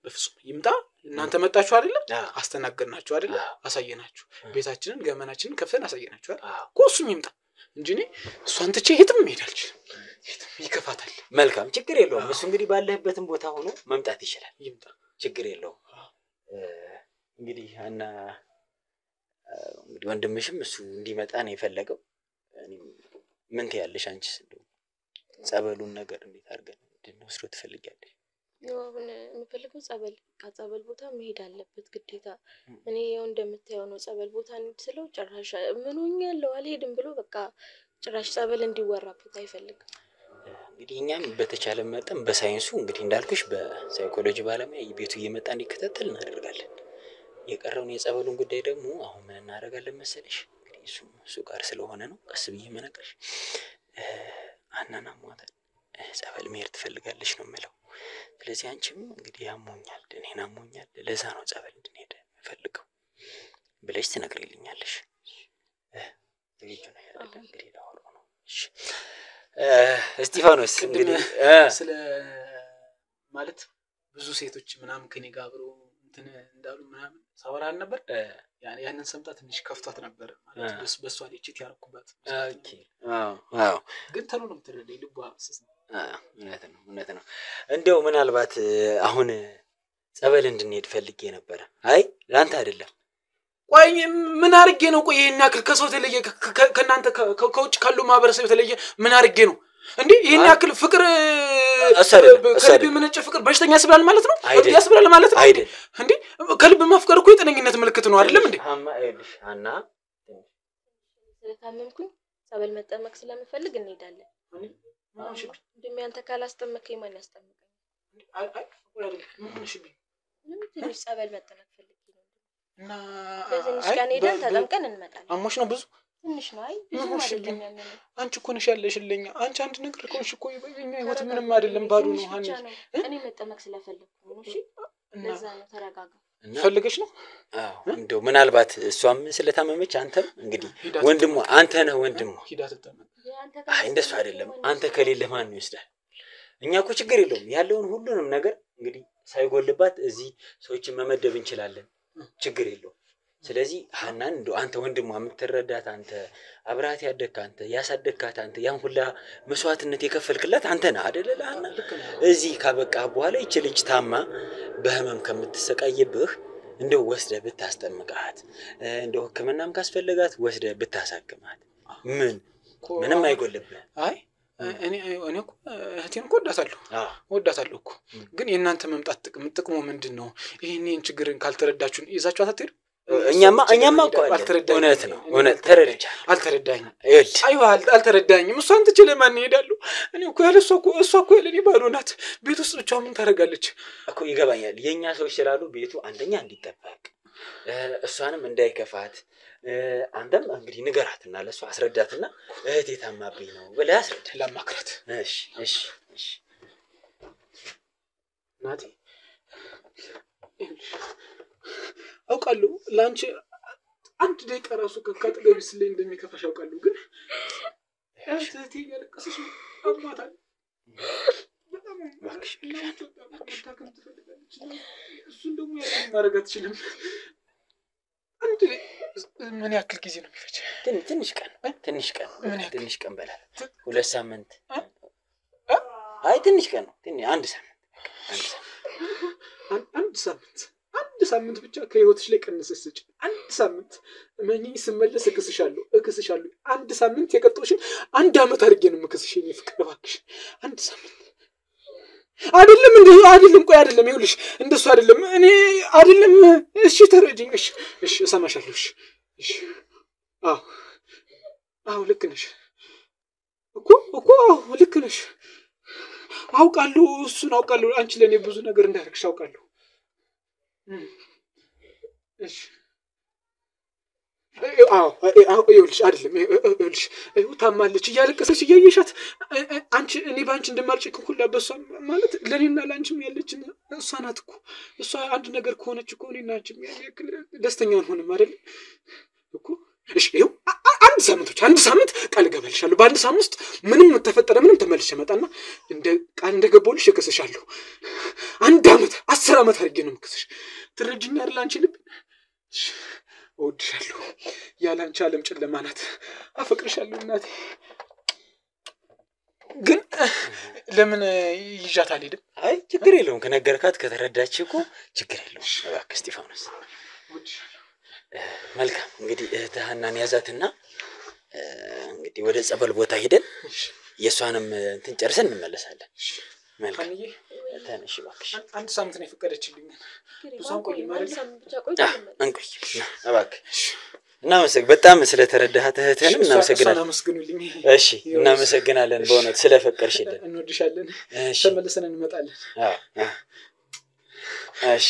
በፍጹም። ይምጣ። እናንተ መጣችሁ አይደለ? አስተናገድናችሁ አይደለ? አሳየናችሁ፣ ቤታችንን ገመናችንን ከፍተን አሳየናችሁ አይደል? እሱም ይምጣ እንጂ እኔ እሷን ትቼ የትም መሄድ አልችልም። የትም ይከፋታል። መልካም ችግር የለውም። እሱ እንግዲህ ባለህበትም ቦታ ሆኖ መምጣት ይችላል። ይምጣ፣ ችግር የለውም። እንግዲህ እና እንግዲህ ወንድምሽም እሱ እንዲመጣ ነው የፈለገው። ምን ትያለሽ አንቺስ? እንደው ጸበሉን ነገር እንዴት አድርገን እንድንወስደው ትፈልጊያለሽ? አሁን የምፈልገው ጸበል ቦታ መሄድ አለበት ግዴታ። እኔ ያው እንደምታየው ነው ጸበል ቦታ እንድስለው ጭራሽ ምን ሆኛለሁ አልሄድም ብሎ በቃ ጭራሽ ጸበል እንዲወራበት አይፈልግም። እንግዲህ እኛም በተቻለ መጠን በሳይንሱ እንግዲህ እንዳልኩሽ በሳይኮሎጂ ባለሙያ ቤቱ እየመጣ እንዲከታተል እናደርጋለን። የቀረውን የጸበሉን ጉዳይ ደግሞ አሁን ምን እናደርጋለን መሰለሽ? እንግዲህ እሱ ጋር ስለሆነ ነው ቀስ ብዬ የምነግርሽ። አናና ሟታል ጸበል መሄድ ትፈልጋለሽ ነው የምለው። ስለዚህ አንቺም እንግዲህ ያሞኛል፣ እኔን አሞኛል፣ ለዛ ነው ጸበል እንድንሄድ ፈልገው ብለሽ ትነግሪልኛለሽ። ልጅ ነው ያለ እንግዲህ ላወሩ ነው። እሺ እስጢፋኖስ እንግዲህ ስለ ማለት ብዙ ሴቶች ምናምን ከኔ ጋር አብሮ እንትን እንዳሉ ምናምን ሳወራን ነበር። ያንን ሰምታ ትንሽ ከፍቷት ነበር ማለት በሷ ላይ ቺት ያረኩባት። ኦኬ አዎ ግን ተሎ ነው የምትረዳኝ። ልቧ አፍስስ ነው። እውነት ነው። እንደው ምናልባት አሁን ጸበል እንድንሄድ ፈልጌ ነበር። አይ ላንተ አይደለም ቆይ ምን አርጌ ነው ቆይ ይሄን ያክል ከሰው ተለየ ከናንተ ከውጭ ካሉ ማህበረሰብ ተለየ ምን አርጌ ነው እንዴ ይሄን ያክል ፍቅር ከልብ ምንጭ ፍቅር በሽተኛ ያስብላል ማለት ነው ያስብላል ማለት ነው እንዴ ከልብ ማፍቀር እኮ የጤነኝነት ምልክት ነው አይደለም እንዴ አማ አይልሽ አና ስለታመምኩኝ ጸበል መጠመቅ ስለምፈልግ እንሄዳለን እንደም ያንተ ካላስጠመከኝ ማን ያስጠመቀኝ አይ ምን ሽቢ ትንሽ ጸበል መጠመቅ ፈልጌ ነው እና ለትንሽ ቀን ሄደን ተጠምቀን እንመጣለን አሞሽ ነው ብዙ ትንሽ ነው አይ ብዙ አይደለም ያመነ አንቺ እኮ ነሽ ያለሽልኝ አንቺ አንድ ነገር ከሆንሽ እኮ የኛ ህይወት ምንም አይደለም ባዶ ነው ሃኒ እኔ መጠመቅ ስለፈለኩ ነው እሺ ለዛ ነው ተረጋጋ ፈልገሽ ነው አዎ እንደው ምናልባት እሷም ስለታመመች አንተም እንግዲህ ወንድሙ አንተ ነህ ወንድሙ ሂዳ ተጠመቅ አይ እንደሱ አይደለም አንተ ከሌለ ማን ይወስዳል እኛ እኮ ችግር የለውም ያለውን ሁሉንም ነገር እንግዲህ ሳይጎልባት እዚህ ሰዎችን መመደብ እንችላለን ችግር የለውም ስለዚህ ሃናን እንደው አንተ ወንድሙ የምትረዳት አንተ አብራት ያደግካ አንተ ያሳደግካት አንተ ያን ሁላ መስዋዕትነት የከፈልክላት አንተ ነህ አይደል ለሃና እዚህ ካበቃ በኋላ እቺ ልጅ ታማ በህመም ከምትሰቃይብህ እንደው ወስደህ ብታስጠምቃት እንደው ህክምናም ካስፈልጋት ወስደህ ብታሳክማት ምንም አይጎልብህ አይ እኔ እኮ እህቴን እኮ ወዳታለሁ እኮ ግን የእናንተ መምጣት ጥቅሙ ምንድነው ይሄንን ችግርን ካልተረዳችሁን ይዛችሁ አትሄዱ እኛማ እኮ እውነት ነው እውነት አልተረዳኝም አይዋ አልተረዳኝም እሷን ትችለ ማን ይሄዳሉ እኔ እኮ ያለሷ እኮ ያለኔ ባዶ ናት ቤት ውስጥ ብቻ ምን ታረጋለች እኮ ይገባኛል የኛ ሰዎች ስላሉ ቤቱ አንደኛ እንዲጠበቅ እሷንም እንዳይከፋት አንተም እንግዲህ ንገራትና ለሷ አስረዳትና እህቴ ታማብኝ ነው ብለህ አስረዳ ለማክራት እሺ ናቲ አውቃለሁ ላንቺ አንድ ደቂቃ ራሱ ከካጠገብ ስለኝ እንደሚከፋሽ አውቃለሁ ግን እህቴ ያለቀሰሽ አማታል በጣም ባክሽ ታከም ትፈልጋለች እሱን ደግሞ ማድረግ አትችልም አንድ ምን ያክል ጊዜ ነው የሚፈጅ ትንሽ ቀን በላል 2 ሳምንት አይ ትንሽ ቀን ነው አንድ ሳምንት ብቻ ከህይወትሽ ላይ ቀንሰሽ ስጪ አንድ ሳምንት ማንኝ ስመለስ እከስሻለሁ አንድ ሳምንት የቀጠውሽን አንድ አመት አድርጌ ነው የምከስሽ የኔ ፍቅር እባክሽ አንድ ሳምንት አይደለም ቆይ አይደለም ይኸውልሽ እንደሱ አይደለም እኔ አይደለም እሺ ተረጅኝ እሺ እሰማሻለሁ እሺ አዎ ልክ ነሽ እኮ ልክ ነሽ አውቃለሁ እሱን አውቃለሁ አንቺ ለኔ ብዙ ነገር እንዳደረግሽ አውቃለሁ እሺ ይኸውልሽ አይደለም ይኸውልሽ ታማለች እያለቀሰች እያየሻት አንቺ እኔ ባንቺ እንደማልጨክን ሁላ በሷ ማለት ለኔና ላንቺም ያለችን እሷ ናት እኮ እሷ አንድ ነገር ከሆነች እኮ እኔና አንቺም ያክል ደስተኛ ሆነን አይደል እኮ እሺ ይኸው አንድ ሳምንት ቃል ገባልሻለሁ በአንድ ሳምንት ውስጥ ምንም ተፈጠረ ምንም ተመልሼ መጣና እንደ ቃል እንደገባልሽ እከስሻለሁ አንድ አመት 10 አመት አድርጌ ነው የምከስሽ ትረጅኛ አይደል አንቺ ልብ እወድሻለሁ ያላንቺ ዓለም ጨለማ ናት አፈቅርሻለሁ እናቴ ግን ለምን ይዣት አልሄድም አይ ችግር የለውም ከነገርካት ከተረዳች እኮ ችግር የለውም እባክህ እስጢፋኖስ መልካም እንግዲህ እህትህናን ያዛትና እንግዲህ ወደ ጸበል ቦታ ሄደን የሷንም እንትን ጨርሰን እንመለሳለን መልካም ተነሽ እባክሽ አንድ ሳምንት ነው የፈቀደችልኝ ብዙም ቆይ ማለት እንቆይ እባክህ በጣም ስለተረዳሃት እህትህንም እናመሰግናለን እሺ እናመሰግናለን በእውነት ስለፈቀርሽልን እንወድሻለን ተመልሰን እንመጣለን እሺ